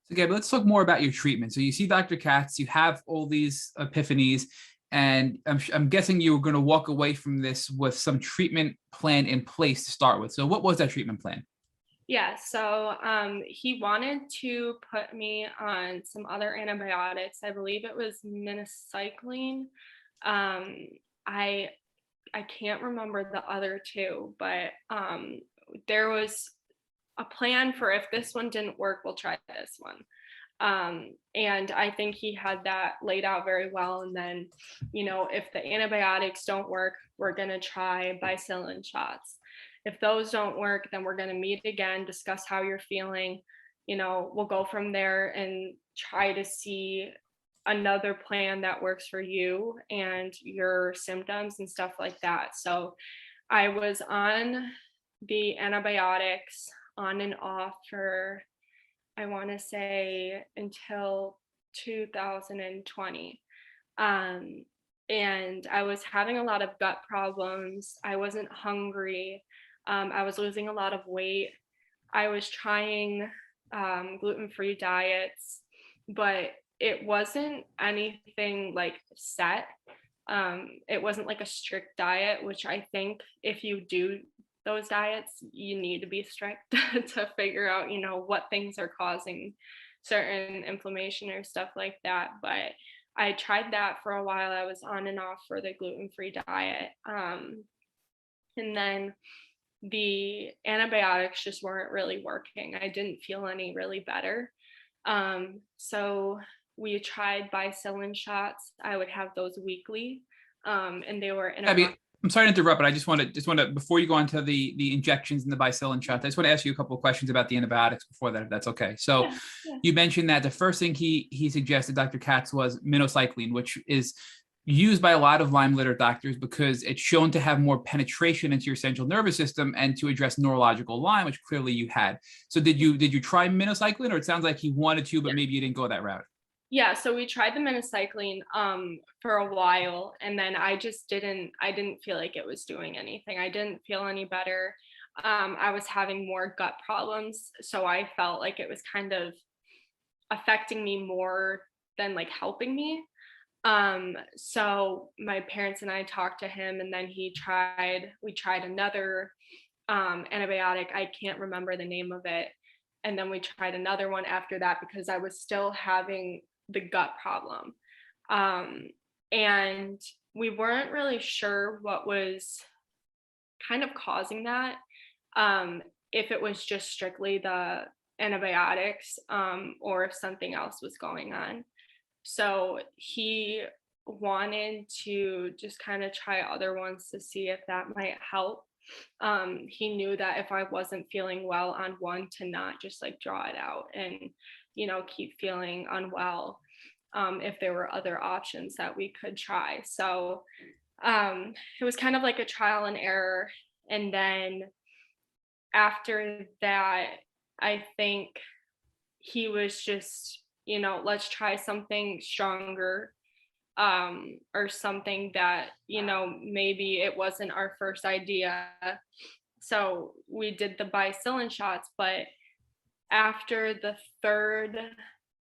S2: So, Gabe, let's talk more about your treatment. So you see Dr. Katz, you have all these epiphanies, and I'm guessing you were going to walk away from this with some treatment plan in place to start with. So what was that treatment plan?
S3: Yeah, so he wanted to put me on some other antibiotics. I believe it was minocycline. I can't remember the other two, but there was a plan for, if this one didn't work, we'll try this one. And I think he had that laid out very well. And then, if the antibiotics don't work, we're going to try bicillin shots. If those don't work, then we're going to meet again, discuss how you're feeling. We'll go from there and try to see another plan that works for you and your symptoms and stuff like that. So I was on the antibiotics on and off for, I want to say, until 2020. And I was having a lot of gut problems. I wasn't hungry. I was losing a lot of weight. I was trying gluten-free diets, but it wasn't anything like set. It wasn't like a strict diet, which I think if you do those diets, you need to be strict to figure out, what things are causing certain inflammation or stuff like that. But I tried that for a while. I was on and off for the gluten-free diet. And then the antibiotics just weren't really working. I didn't feel any really better. So we tried bicillin shots. I would have those weekly. And they were in
S2: I'm sorry to interrupt, but I just want to before you go on to the injections and the bicillin shots, I just want to ask you a couple of questions about the antibiotics before that, if that's okay. So
S3: Yeah.
S2: you mentioned that the first thing he suggested, Dr. Katz, was minocycline, which is used by a lot of Lyme litter doctors because it's shown to have more penetration into your central nervous system and to address neurological Lyme, which clearly you had. So did you try minocycline, or it sounds like he wanted to, but maybe you didn't go that route?
S3: Yeah, so we tried the minocycline for a while, and then I didn't feel like it was doing anything. I didn't feel any better. I was having more gut problems, so I felt like it was kind of affecting me more than like helping me. So my parents and I talked to him, and then we tried another antibiotic. I can't remember the name of it. And then we tried another one after that because I was still having the gut problem. And we weren't really sure what was kind of causing that. If it was just strictly the antibiotics, or if something else was going on. So he wanted to just kind of try other ones to see if that might help. He knew that if I wasn't feeling well on one, to not just like draw it out and, keep feeling unwell, if there were other options that we could try. So it was kind of like a trial and error. And then after that, I think he was just, let's try something stronger, or something that, maybe it wasn't our first idea. So we did the bicillin shots, but after the third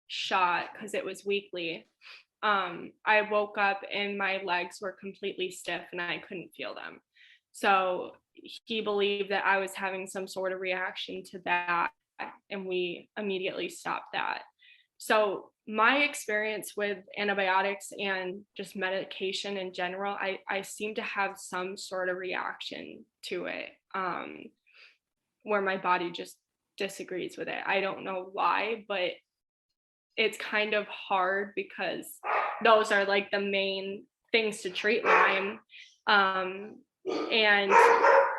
S3: shot, because it was weekly, I woke up and my legs were completely stiff and I couldn't feel them. So he believed that I was having some sort of reaction to that, and we immediately stopped that. So my experience with antibiotics and just medication in general, I seem to have some sort of reaction to it, where my body just disagrees with it. I don't know why, but it's kind of hard because those are like the main things to treat Lyme. And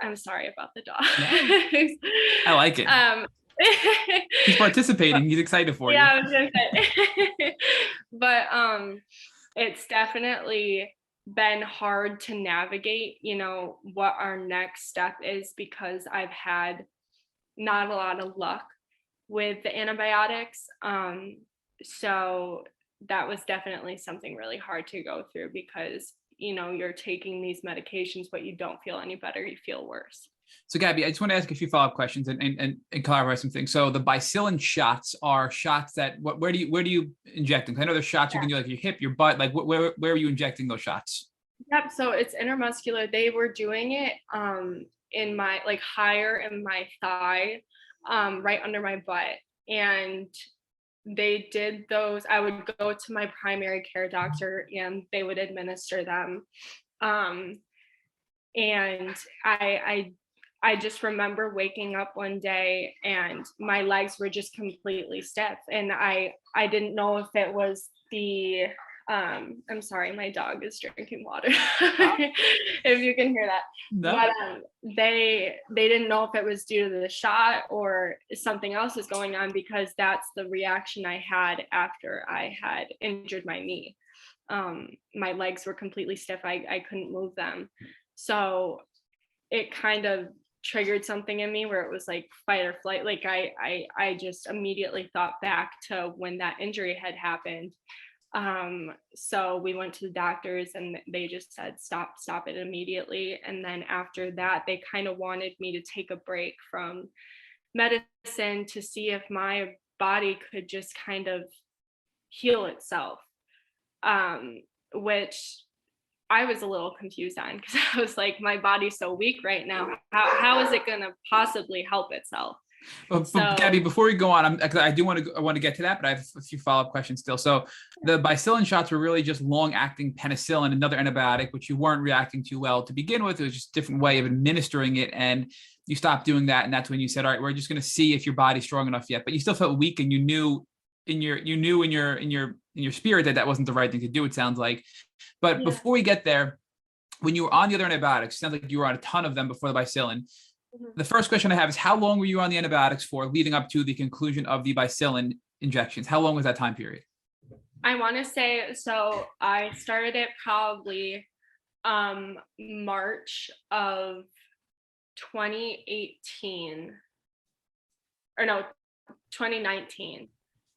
S3: I'm sorry about the dog.
S2: I like it. He's participating. He's excited for you.
S3: Yeah, I was gonna say. But it's definitely been hard to navigate, what our next step is, because I've had not a lot of luck with the antibiotics. So that was definitely something really hard to go through, because you're taking these medications, but you don't feel any better, you feel worse.
S2: So Gabby, I just want to ask a few follow-up questions and clarify some things. So the bicillin shots are shots that where do you inject them? I know there's shots you can do like your hip, your butt. Like where are you injecting those shots?
S3: Yep. So it's intramuscular. They were doing it in my higher in my thigh, right under my butt, and they did those. I would go to my primary care doctor and they would administer them. And I just remember waking up one day and my legs were just completely stiff, and I didn't know if it was the I'm sorry, my dog is drinking water. If you can hear that. No. But they didn't know if it was due to the shot or something else is going on, because that's the reaction I had after I had injured my knee. My legs were completely stiff. I couldn't move them. So it kind of triggered something in me where it was like fight or flight. Like I just immediately thought back to when that injury had happened. So we went to the doctors and they just said, stop it immediately. And then after that, they kind of wanted me to take a break from medicine to see if my body could just kind of heal itself, which I was a little confused on, because I was like, my body's so weak right now. How is it going to possibly help itself?
S2: Well, Gabby, before we go on, I want to get to that, but I have a few follow-up questions still. So the bicillin shots were really just long-acting penicillin, another antibiotic, which you weren't reacting to well to begin with. It was just a different way of administering it, and you stopped doing that, and that's when you said, all right, we're just going to see if your body's strong enough yet. But you still felt weak, and you knew in your spirit that wasn't the right thing to do, it sounds like. But before we get there, when you were on the other antibiotics, it sounds like you were on a ton of them before the bicillin.
S3: Mhm.
S2: The first question I have is, how long were you on the antibiotics for leading up to the conclusion of the bicillin injections? How long was that time period?
S3: I want to say, so I started it probably March of 2018, or no, 2019.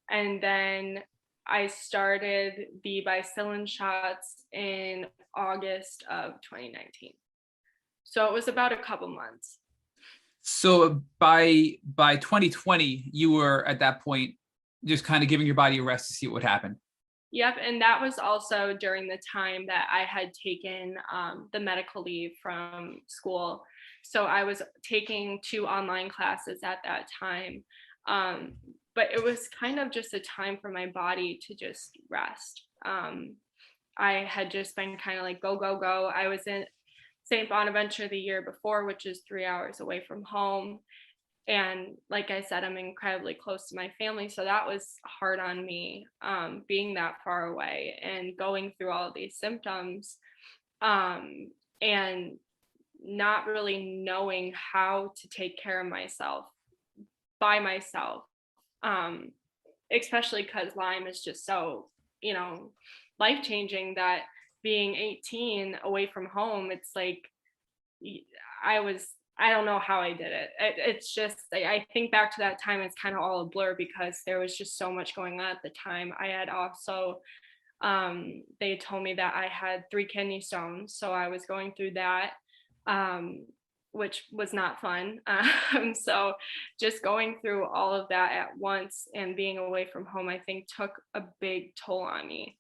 S3: And then I started the bicillin shots in August of 2019. So it was about a couple months.
S2: So by 2020, you were at that point just kind of giving your body a rest to see what would happen.
S3: Yep, and that was also during the time that I had taken the medical leave from school. So I was taking 2 online classes at that time. But it was kind of just a time for my body to just rest. I had just been kind of like go, go, go. I was in St. Bonaventure the year before, which is 3 hours away from home. And like I said, I'm incredibly close to my family. So that was hard on me, being that far away and going through all of these symptoms, and not really knowing how to take care of myself by myself, especially because Lyme is just so, life-changing, that being 18 away from home, it's like I don't know how I did it. It's just, I think back to that time, it's kind of all a blur because there was just so much going on at the time. I had also, they told me that I had 3 kidney stones. So I was going through that, which was not fun. So just going through all of that at once and being away from home, I think took a big toll on me.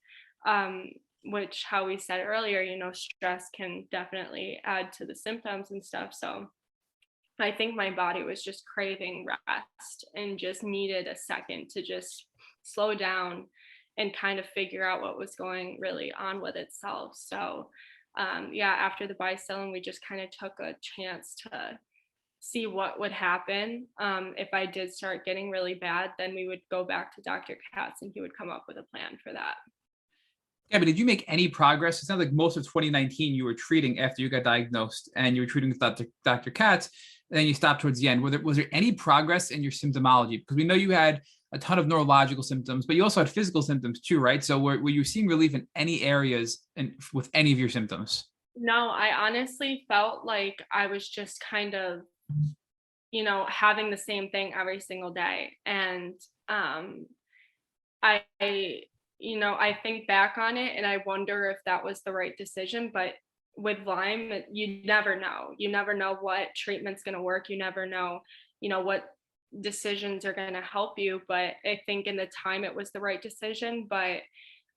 S3: Which, how we said earlier, stress can definitely add to the symptoms and stuff. So I think my body was just craving rest and just needed a second to just slow down and kind of figure out what was going really on with itself. So after the bicillin, we just kind of took a chance to see what would happen. If I did start getting really bad, then we would go back to Dr. Katz and he would come up with a plan for that.
S2: Yeah, but did you make any progress? It sounds like most of 2019 you were treating after you got diagnosed, and you were treating with Dr. Katz, and then you stopped towards the end. Was there any progress in your symptomology? Because we know you had a ton of neurological symptoms, but you also had physical symptoms too, right? So were you seeing relief in any areas and with any of your symptoms?
S3: No, I honestly felt like I was just kind of, having the same thing every single day. And I think back on it and I wonder if that was the right decision. But with Lyme, you never know. You never know what treatment's going to work. You never know, what decisions are going to help you. But I think in the time it was the right decision. But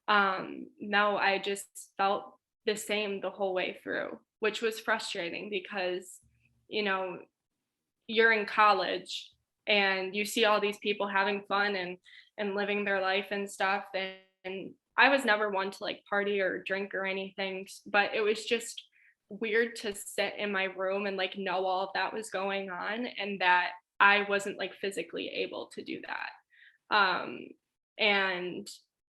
S3: no, I just felt the same the whole way through, which was frustrating because, you're in college and you see all these people having fun and living their life and stuff. And I was never one to like party or drink or anything, but it was just weird to sit in my room and like know all of that was going on and that I wasn't like physically able to do that. And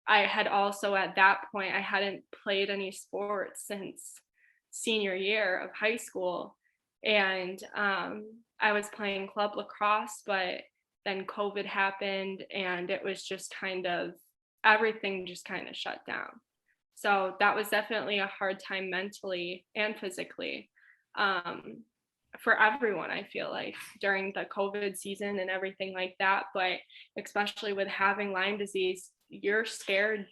S3: I had also at that point, I hadn't played any sports since senior year of high school. And I was playing club lacrosse, but then COVID happened and it was just kind of, everything just kind of shut down. So that was definitely a hard time mentally and physically, for everyone, I feel like, during the COVID season and everything like that. But especially with having Lyme disease, you're scared,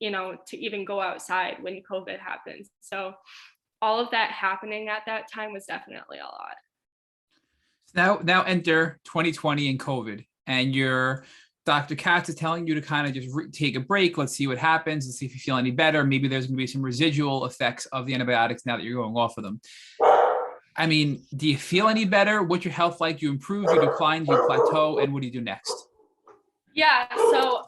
S3: to even go outside when COVID happens. So all of that happening at that time was definitely a lot.
S2: Now enter 2020 and COVID, and your Dr. Katz is telling you to kind of just take a break. Let's see what happens and see if you feel any better. Maybe there's going to be some residual effects of the antibiotics now that you're going off of them. I mean, do you feel any better? What's your health like? Do you improve, you decline, do you plateau, and what do you do next?
S3: Yeah, so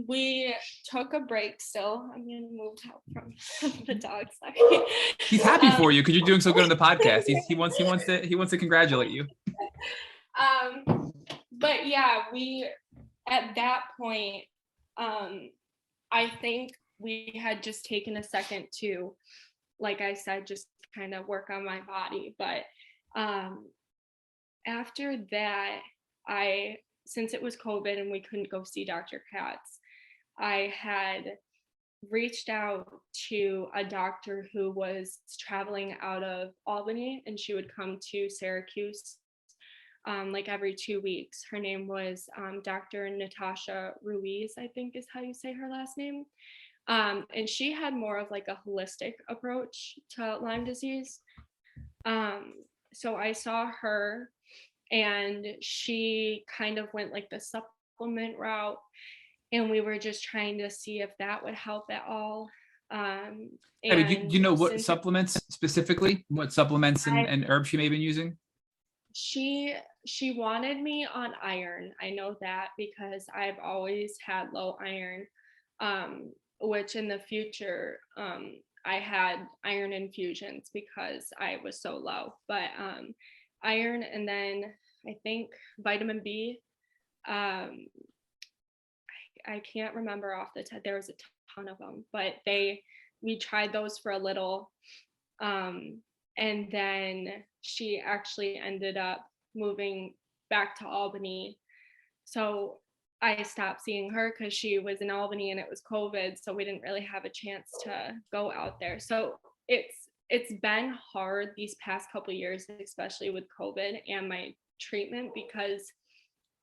S3: we took a break still. I'm gonna move out from the dog. Sorry.
S2: He's happy for you because you're doing so good on the podcast. He wants to congratulate you.
S3: But yeah, we at that point, I think we had just taken a second to, like I said, just kind of work on my body. But after that, since it was COVID and we couldn't go see Dr. Katz, I had reached out to a doctor who was traveling out of Albany, and she would come to Syracuse like every 2 weeks. Her name was Dr. Natasha Ruiz, I think is how you say her last name. And she had more of like a holistic approach to Lyme disease. So I saw her, and she kind of went like the supplement route, and we were just trying to see if that would help at all.
S2: Do you know what supplements specifically? What supplements and herbs she may have been using?
S3: She wanted me on iron. I know that because I've always had low iron, which in the future, I had iron infusions because I was so low. But iron, and then I think vitamin B. I can't remember off the top. There was a ton of them, but we tried those for a little. And then she actually ended up moving back to Albany. So I stopped seeing her because she was in Albany and it was COVID. So we didn't really have a chance to go out there. So it's been hard these past couple of years, especially with COVID and my treatment, because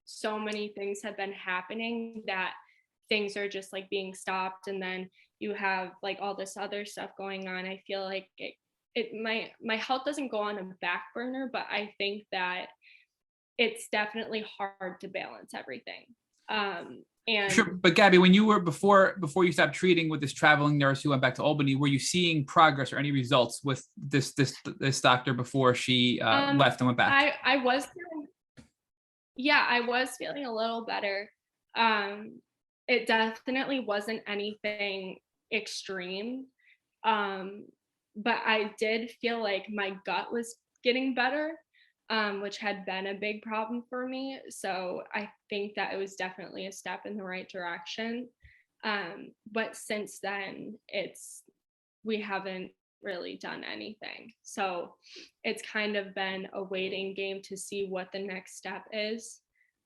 S3: so many things have been happening that things are just like being stopped, and then you have like all this other stuff going on. I feel like my health doesn't go on a back burner, but I think that it's definitely hard to balance everything. And
S2: sure, but Gabby, when you were before you stopped treating with this traveling nurse who went back to Albany, were you seeing progress or any results with this doctor before she left and went back?
S3: I was feeling a little better. It definitely wasn't anything extreme. But I did feel like my gut was getting better, which had been a big problem for me. So I think that it was definitely a step in the right direction. But since then, we haven't really done anything. So it's kind of been a waiting game to see what the next step is.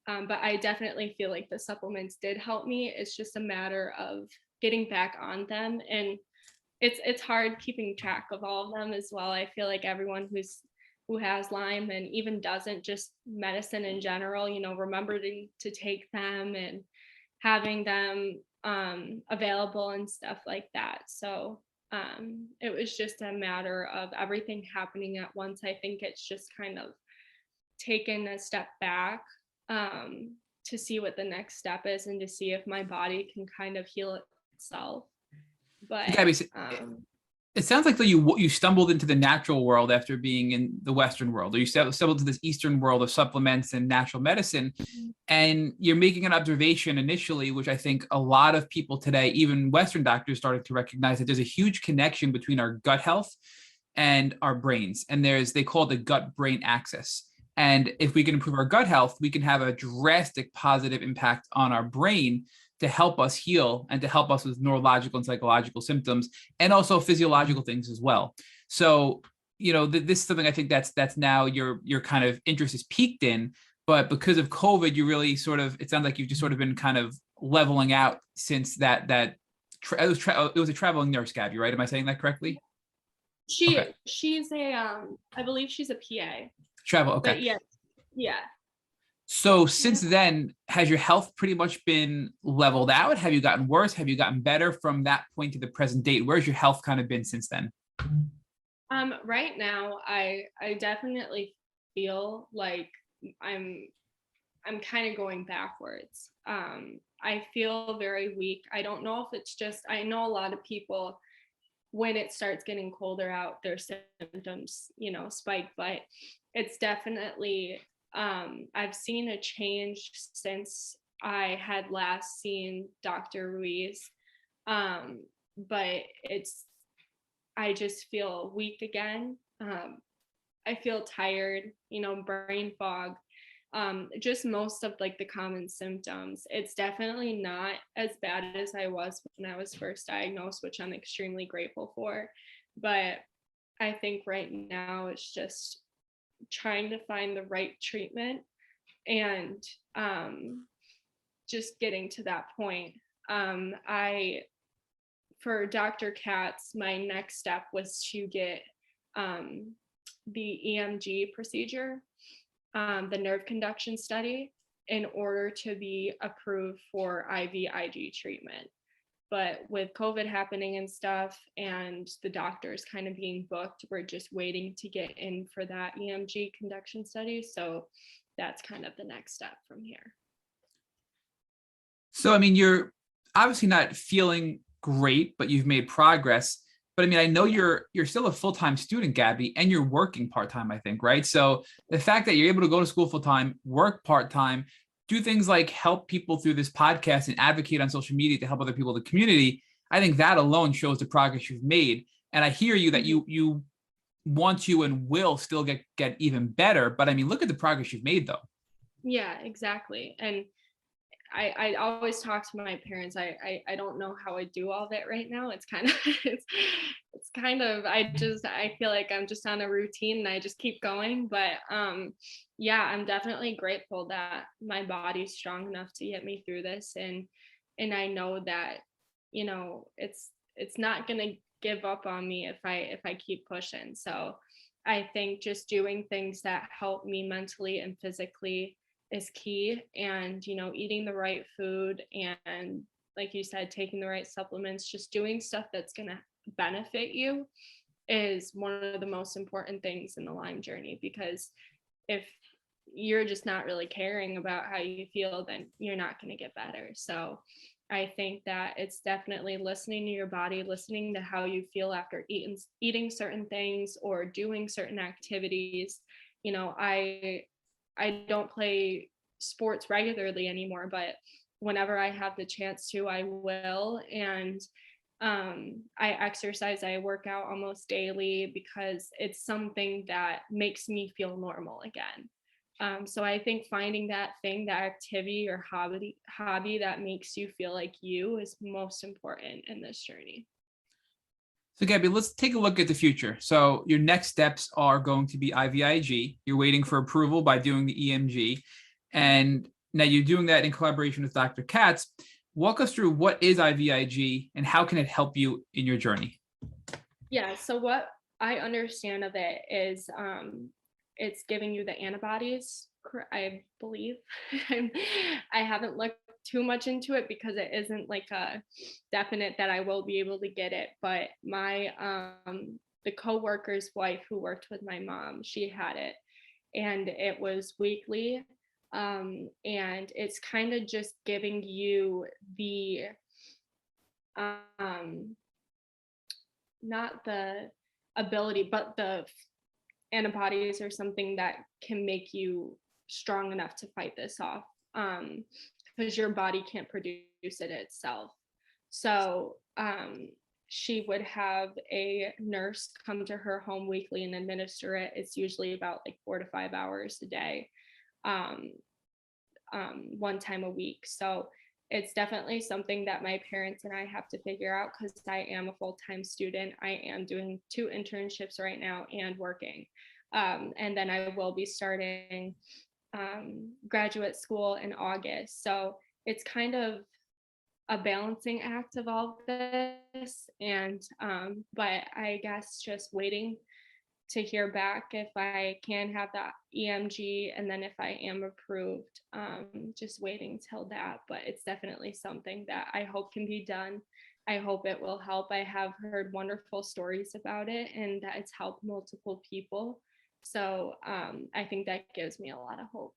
S3: But I definitely feel like the supplements did help me. It's just a matter of getting back on them, and it's hard keeping track of all of them as well. I feel like everyone who has Lyme and even doesn't, just medicine in general, remembering to take them and having them available and stuff like that. So it was just a matter of everything happening at once. I think it's just kind of taken a step back to see what the next step is and to see if my body can kind of heal itself. But
S2: Gabby, it sounds like you stumbled into the natural world after being in the Western world, or you stumbled into this Eastern world of supplements and natural medicine. And you're making an observation initially, which I think a lot of people today, even Western doctors, starting to recognize that there's a huge connection between our gut health and our brains. And they call it the gut-brain axis. And if we can improve our gut health, we can have a drastic positive impact on our brain to help us heal and to help us with neurological and psychological symptoms, and also physiological things as well. So, this is something I think that's now your kind of interest is peaked in, but because of COVID, you really it sounds like you've just sort of been kind of leveling out since it was a traveling nurse, Gabby, right? Am I saying that correctly?
S3: She's I believe she's a PA.
S2: Travel, okay.
S3: But yeah.
S2: So since then, has your health pretty much been leveled out? Have you gotten worse? Have you gotten better from that point to the present date? Where's your health kind of been since then?
S3: Right now, I definitely feel like I'm kind of going backwards. I feel very weak. I don't know if it's just, I know a lot of people, when it starts getting colder out, their symptoms, spike, but it's definitely, I've seen a change since I had last seen Dr. Ruiz. But I just feel weak again. I feel tired, brain fog. just most of like the common symptoms. It's definitely not as bad as I was when I was first diagnosed, which I'm extremely grateful for. But I think right now it's just trying to find the right treatment and just getting to that point. For Dr. Katz, my next step was to get the EMG procedure, the nerve conduction study, in order to be approved for IVIG treatment. But with COVID happening and stuff, and the doctors kind of being booked, we're just waiting to get in for that EMG conduction study. So that's kind of the next step from here.
S2: So, I mean, you're obviously not feeling great, but you've made progress. But I mean, I know you're still a full-time student, Gabby, and you're working part-time, I think, right? So the fact that you're able to go to school full-time, work part-time, do things like help people through this podcast and advocate on social media to help other people in the community, I think that alone shows the progress you've made. And I hear you that you want to and will still get even better. But I mean, look at the progress you've made, though.
S3: Yeah, exactly. And I always talk to my parents. I don't know how I do all that right now. It's kind of it's kind of I feel like I'm just on a routine and I just keep going. But yeah, I'm definitely grateful that my body's strong enough to get me through this, and I know that, you know, it's not gonna give up on me if I keep pushing. So I think just doing things that help me mentally and physically is key, and, you know, eating the right food and, like you said, taking the right supplements, just doing stuff that's going to benefit you is one of the most important things in the Lyme journey. Because if you're just not really caring about how you feel, then you're not going to get better. So I think that it's definitely listening to your body, listening to how you feel after eating certain things or doing certain activities. You know, I don't play sports regularly anymore, but whenever I have the chance to, I will. And I exercise, I work out almost daily because it's something that makes me feel normal again. So I think finding that thing, that activity or hobby that makes you feel like you is most important in this journey.
S2: So Gabby, let's take a look at the future. So your next steps are going to be IVIG. You're waiting for approval by doing the EMG. And now you're doing that in collaboration with Dr. Katz. Walk us through what is IVIG and how can it help you in your journey?
S3: Yeah, so what I understand of it is it's giving you the antibodies, I believe. I haven't looked too much into it because it isn't like a definite that I will be able to get it. But my the coworker's wife who worked with my mom, she had it, and it was weekly. And it's kind of just giving you the not the ability, but the antibodies or something that can make you strong enough to fight this off, because your body can't produce it itself. So she would have a nurse come to her home weekly and administer it. It's usually about like 4 to 5 hours a day, one time a week. So it's definitely something that my parents and I have to figure out, because I am a full-time student. I am doing 2 internships right now and working. And then I will be starting graduate school in August. So it's kind of a balancing act of all of this. And but I guess just waiting to hear back if I can have that EMG, and then if I am approved, just waiting till that. But it's definitely something that I hope can be done. I hope it will help. I have heard wonderful stories about it and that it's helped multiple people. So I think that gives me a lot of hope.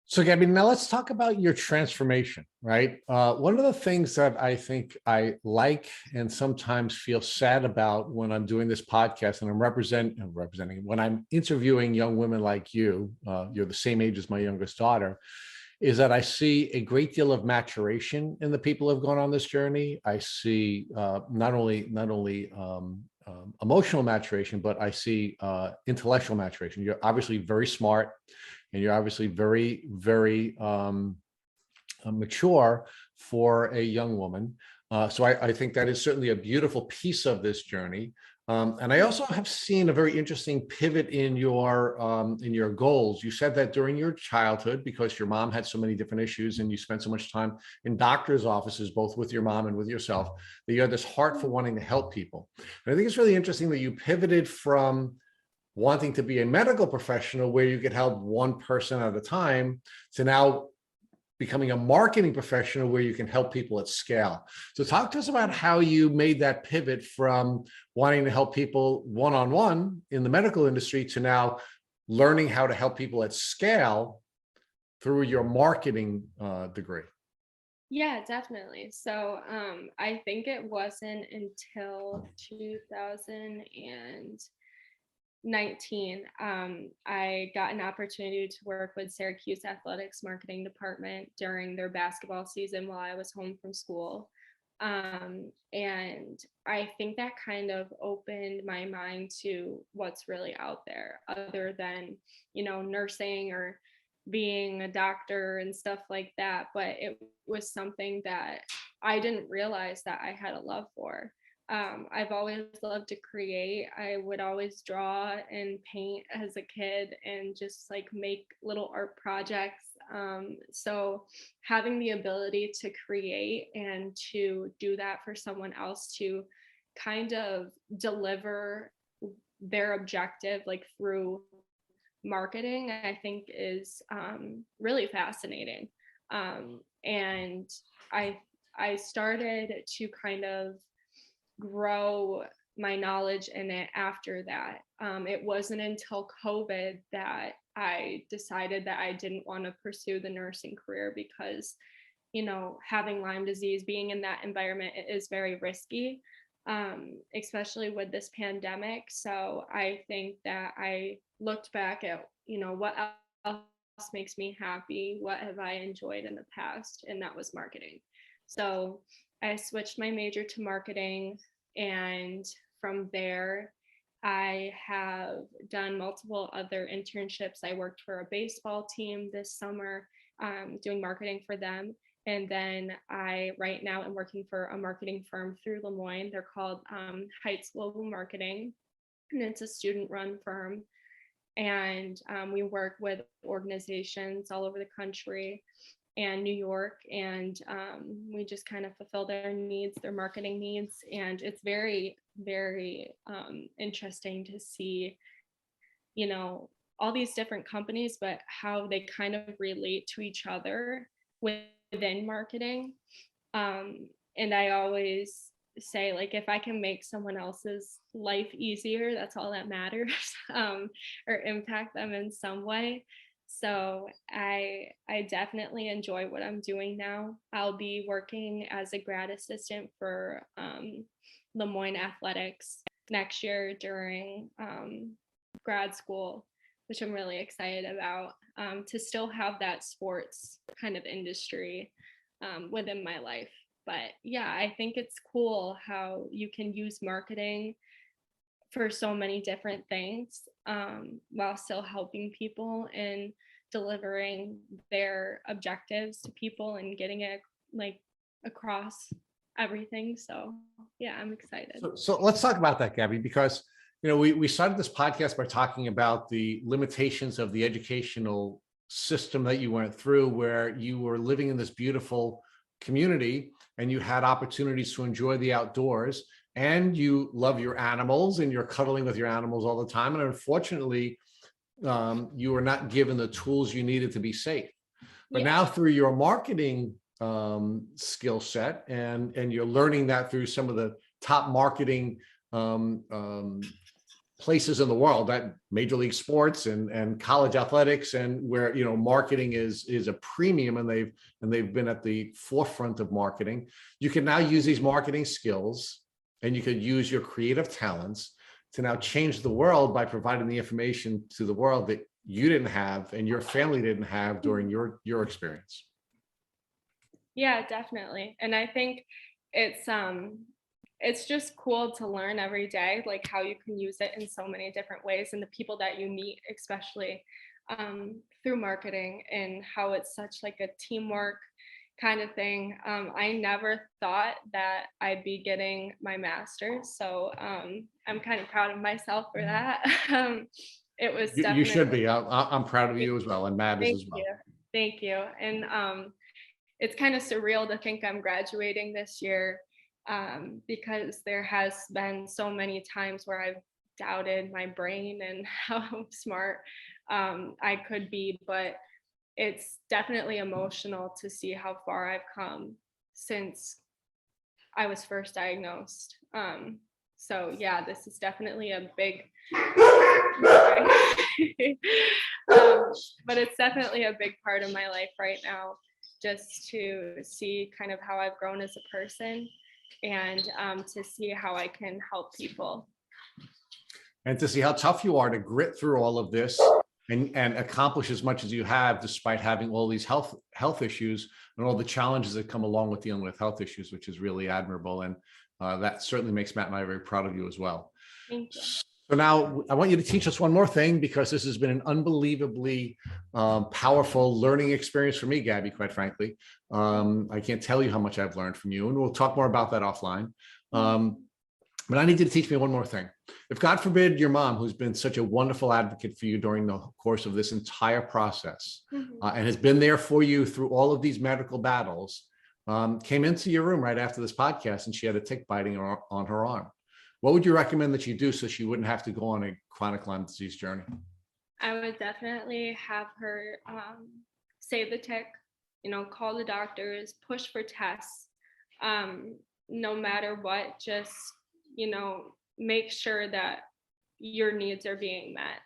S1: So Gabby, now let's talk about your transformation, right? One of the things that I think I like and sometimes feel sad about when I'm doing this podcast and I'm representing, when I'm interviewing young women like you, you're the same age as my youngest daughter, is that I see a great deal of maturation in the people who have gone on this journey. I see not only emotional maturation, but I see intellectual maturation. You're obviously very smart, and you're obviously very, very mature for a young woman. So I think that is certainly a beautiful piece of this journey. And I also have seen a very interesting pivot in your goals. You said that during your childhood, because your mom had so many different issues and you spent so much time in doctors' offices, both with your mom and with yourself, that you had this heart for wanting to help people. And I think it's really interesting that you pivoted from wanting to be a medical professional where you could help one person at a time to now becoming a marketing professional where you can help people at scale. So talk to us about how you made that pivot from wanting to help people one-on-one in the medical industry to now learning how to help people at scale through your marketing degree.
S3: Yeah, definitely. So I think it wasn't until 2019 I got an opportunity to work with Syracuse Athletics marketing department during their basketball season while I was home from school. And I think that kind of opened my mind to what's really out there other than, nursing or being a doctor and stuff like that. But it was something that I didn't realize that I had a love for. I've always loved to create. I would always draw and paint as a kid and just like make little art projects. So having the ability to create and to do that for someone else to kind of deliver their objective like through marketing, I think is really fascinating. And I started to kind of grow my knowledge in it after that. It wasn't until COVID that I decided that I didn't want to pursue the nursing career because, having Lyme disease, being in that environment, it is very risky, especially with this pandemic. So I think that I looked back at, what else makes me happy? What have I enjoyed in the past? And that was marketing. So I switched my major to marketing, and from there, I have done multiple other internships. I worked for a baseball team this summer, doing marketing for them. And then I right now am working for a marketing firm through Lemoyne. They're called Heights Global Marketing, and it's a student-run firm. And we work with organizations all over the country and New York, and we just kind of fulfill their needs, their marketing needs. And it's very, very interesting to see, all these different companies, but how they kind of relate to each other within marketing. And I always say, like, if I can make someone else's life easier, that's all that matters, or impact them in some way. So I definitely enjoy what I'm doing now. I'll be working as a grad assistant for Lemoyne Athletics next year during grad school, which I'm really excited about, to still have that sports kind of industry within my life. But yeah, I think it's cool how you can use marketing for so many different things, while still helping people and delivering their objectives to people and getting it like across everything. So yeah, I'm excited.
S1: So let's talk about that, Gabby, because we started this podcast by talking about the limitations of the educational system that you went through, where you were living in this beautiful community and you had opportunities to enjoy the outdoors, and you love your animals and you're cuddling with your animals all the time. And unfortunately, you were not given the tools you needed to be safe. But now through your marketing skill set, and you're learning that through some of the top marketing places in the world, that Major League Sports and college athletics, and where marketing is a premium, and they've been at the forefront of marketing. You can now use these marketing skills, and you could use your creative talents to now change the world by providing the information to the world that you didn't have and your family didn't have during your experience.
S3: Yeah, definitely. And I think it's it's just cool to learn every day, like how you can use it in so many different ways, and the people that you meet, especially through marketing, and how it's such like a teamwork kind of thing. I never thought that I'd be getting my master's, so I'm kind of proud of myself for that. It was
S1: You should
S3: definitely.
S1: be. I'm proud of you as well, and Matt is
S3: Thank
S1: as well.
S3: you. Thank you. And it's kind of surreal to think I'm graduating this year, because there has been so many times where I've doubted my brain and how smart I could be, but it's definitely emotional to see how far I've come since I was first diagnosed. So yeah, this is definitely a big, but it's definitely a big part of my life right now, just to see kind of how I've grown as a person, and to see how I can help people.
S1: And to see how tough you are to grit through all of this and accomplish as much as you have, despite having all these health issues and all the challenges that come along with dealing with health issues, which is really admirable. And that certainly makes Matt and I very proud of you as well.
S3: Thank you.
S1: So now I want you to teach us one more thing, because this has been an unbelievably powerful learning experience for me, Gabby, quite frankly. I can't tell you how much I've learned from you, and we'll talk more about that offline. But I need you to teach me one more thing. If God forbid your mom, who's been such a wonderful advocate for you during the course of this entire process, and has been there for you through all of these medical battles, came into your room right after this podcast and she had a tick biting on her arm, what would you recommend that you do so she wouldn't have to go on a chronic Lyme disease journey?
S3: I would definitely have her save the tick, call the doctors, push for tests, no matter what, just, make sure that your needs are being met.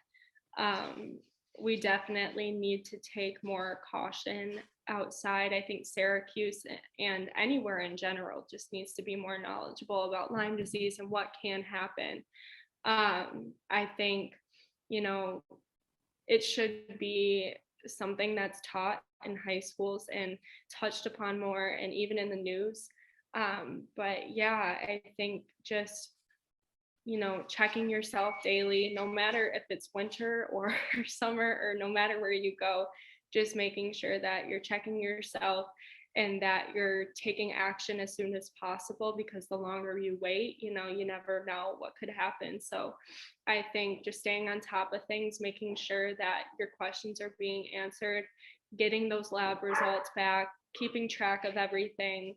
S3: We definitely need to take more caution outside. I think Syracuse and anywhere in general just needs to be more knowledgeable about Lyme disease and what can happen. I think, it should be something that's taught in high schools and touched upon more, and even in the news. But yeah, I think just, checking yourself daily, no matter if it's winter or summer, or no matter where you go, just making sure that you're checking yourself and that you're taking action as soon as possible, because the longer you wait, you never know what could happen. So I think just staying on top of things, making sure that your questions are being answered, getting those lab results back, keeping track of everything,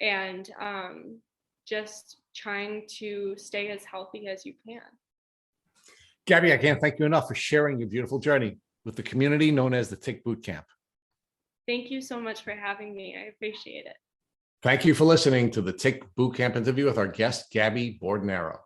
S3: and just trying to stay as healthy as you can.
S1: Gabby, I can't thank you enough for sharing your beautiful journey with the community known as the Tick Boot Camp.
S3: Thank you so much for having me. I appreciate it.
S1: Thank you for listening to the Tick Boot Camp interview with our guest, Gabby Bordonaro.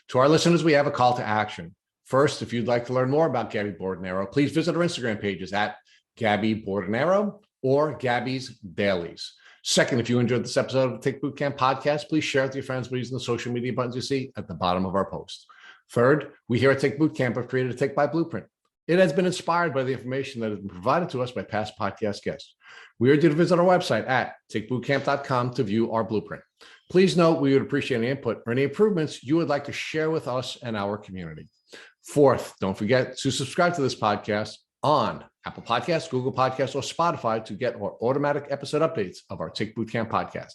S1: To our listeners, we have a call to action. First, if you'd like to learn more about Gabby Bordonaro, please visit our Instagram pages at Gabby Bordonaro or Gabby's Dailies. Second, if you enjoyed this episode of the Tick Boot Camp podcast, please share it with your friends by using the social media buttons you see at the bottom of our post. Third, we here at Tick Boot Camp have created a Tick by Blueprint. It has been inspired by the information that has been provided to us by past podcast guests. We urge you to visit our website at tickbootcamp.com to view our blueprint. Please note we would appreciate any input or any improvements you would like to share with us and our community. Fourth, don't forget to subscribe to this podcast on Apple Podcasts, Google Podcasts, or Spotify to get our automatic episode updates of our Tick Boot Camp podcast.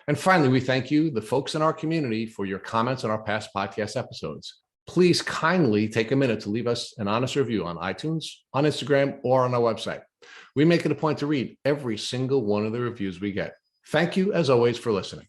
S1: And finally, we thank you, the folks in our community, for your comments on our past podcast episodes. Please kindly take a minute to leave us an honest review on iTunes, on Instagram, or on our website. We make it a point to read every single one of the reviews we get. Thank you, as always, for listening.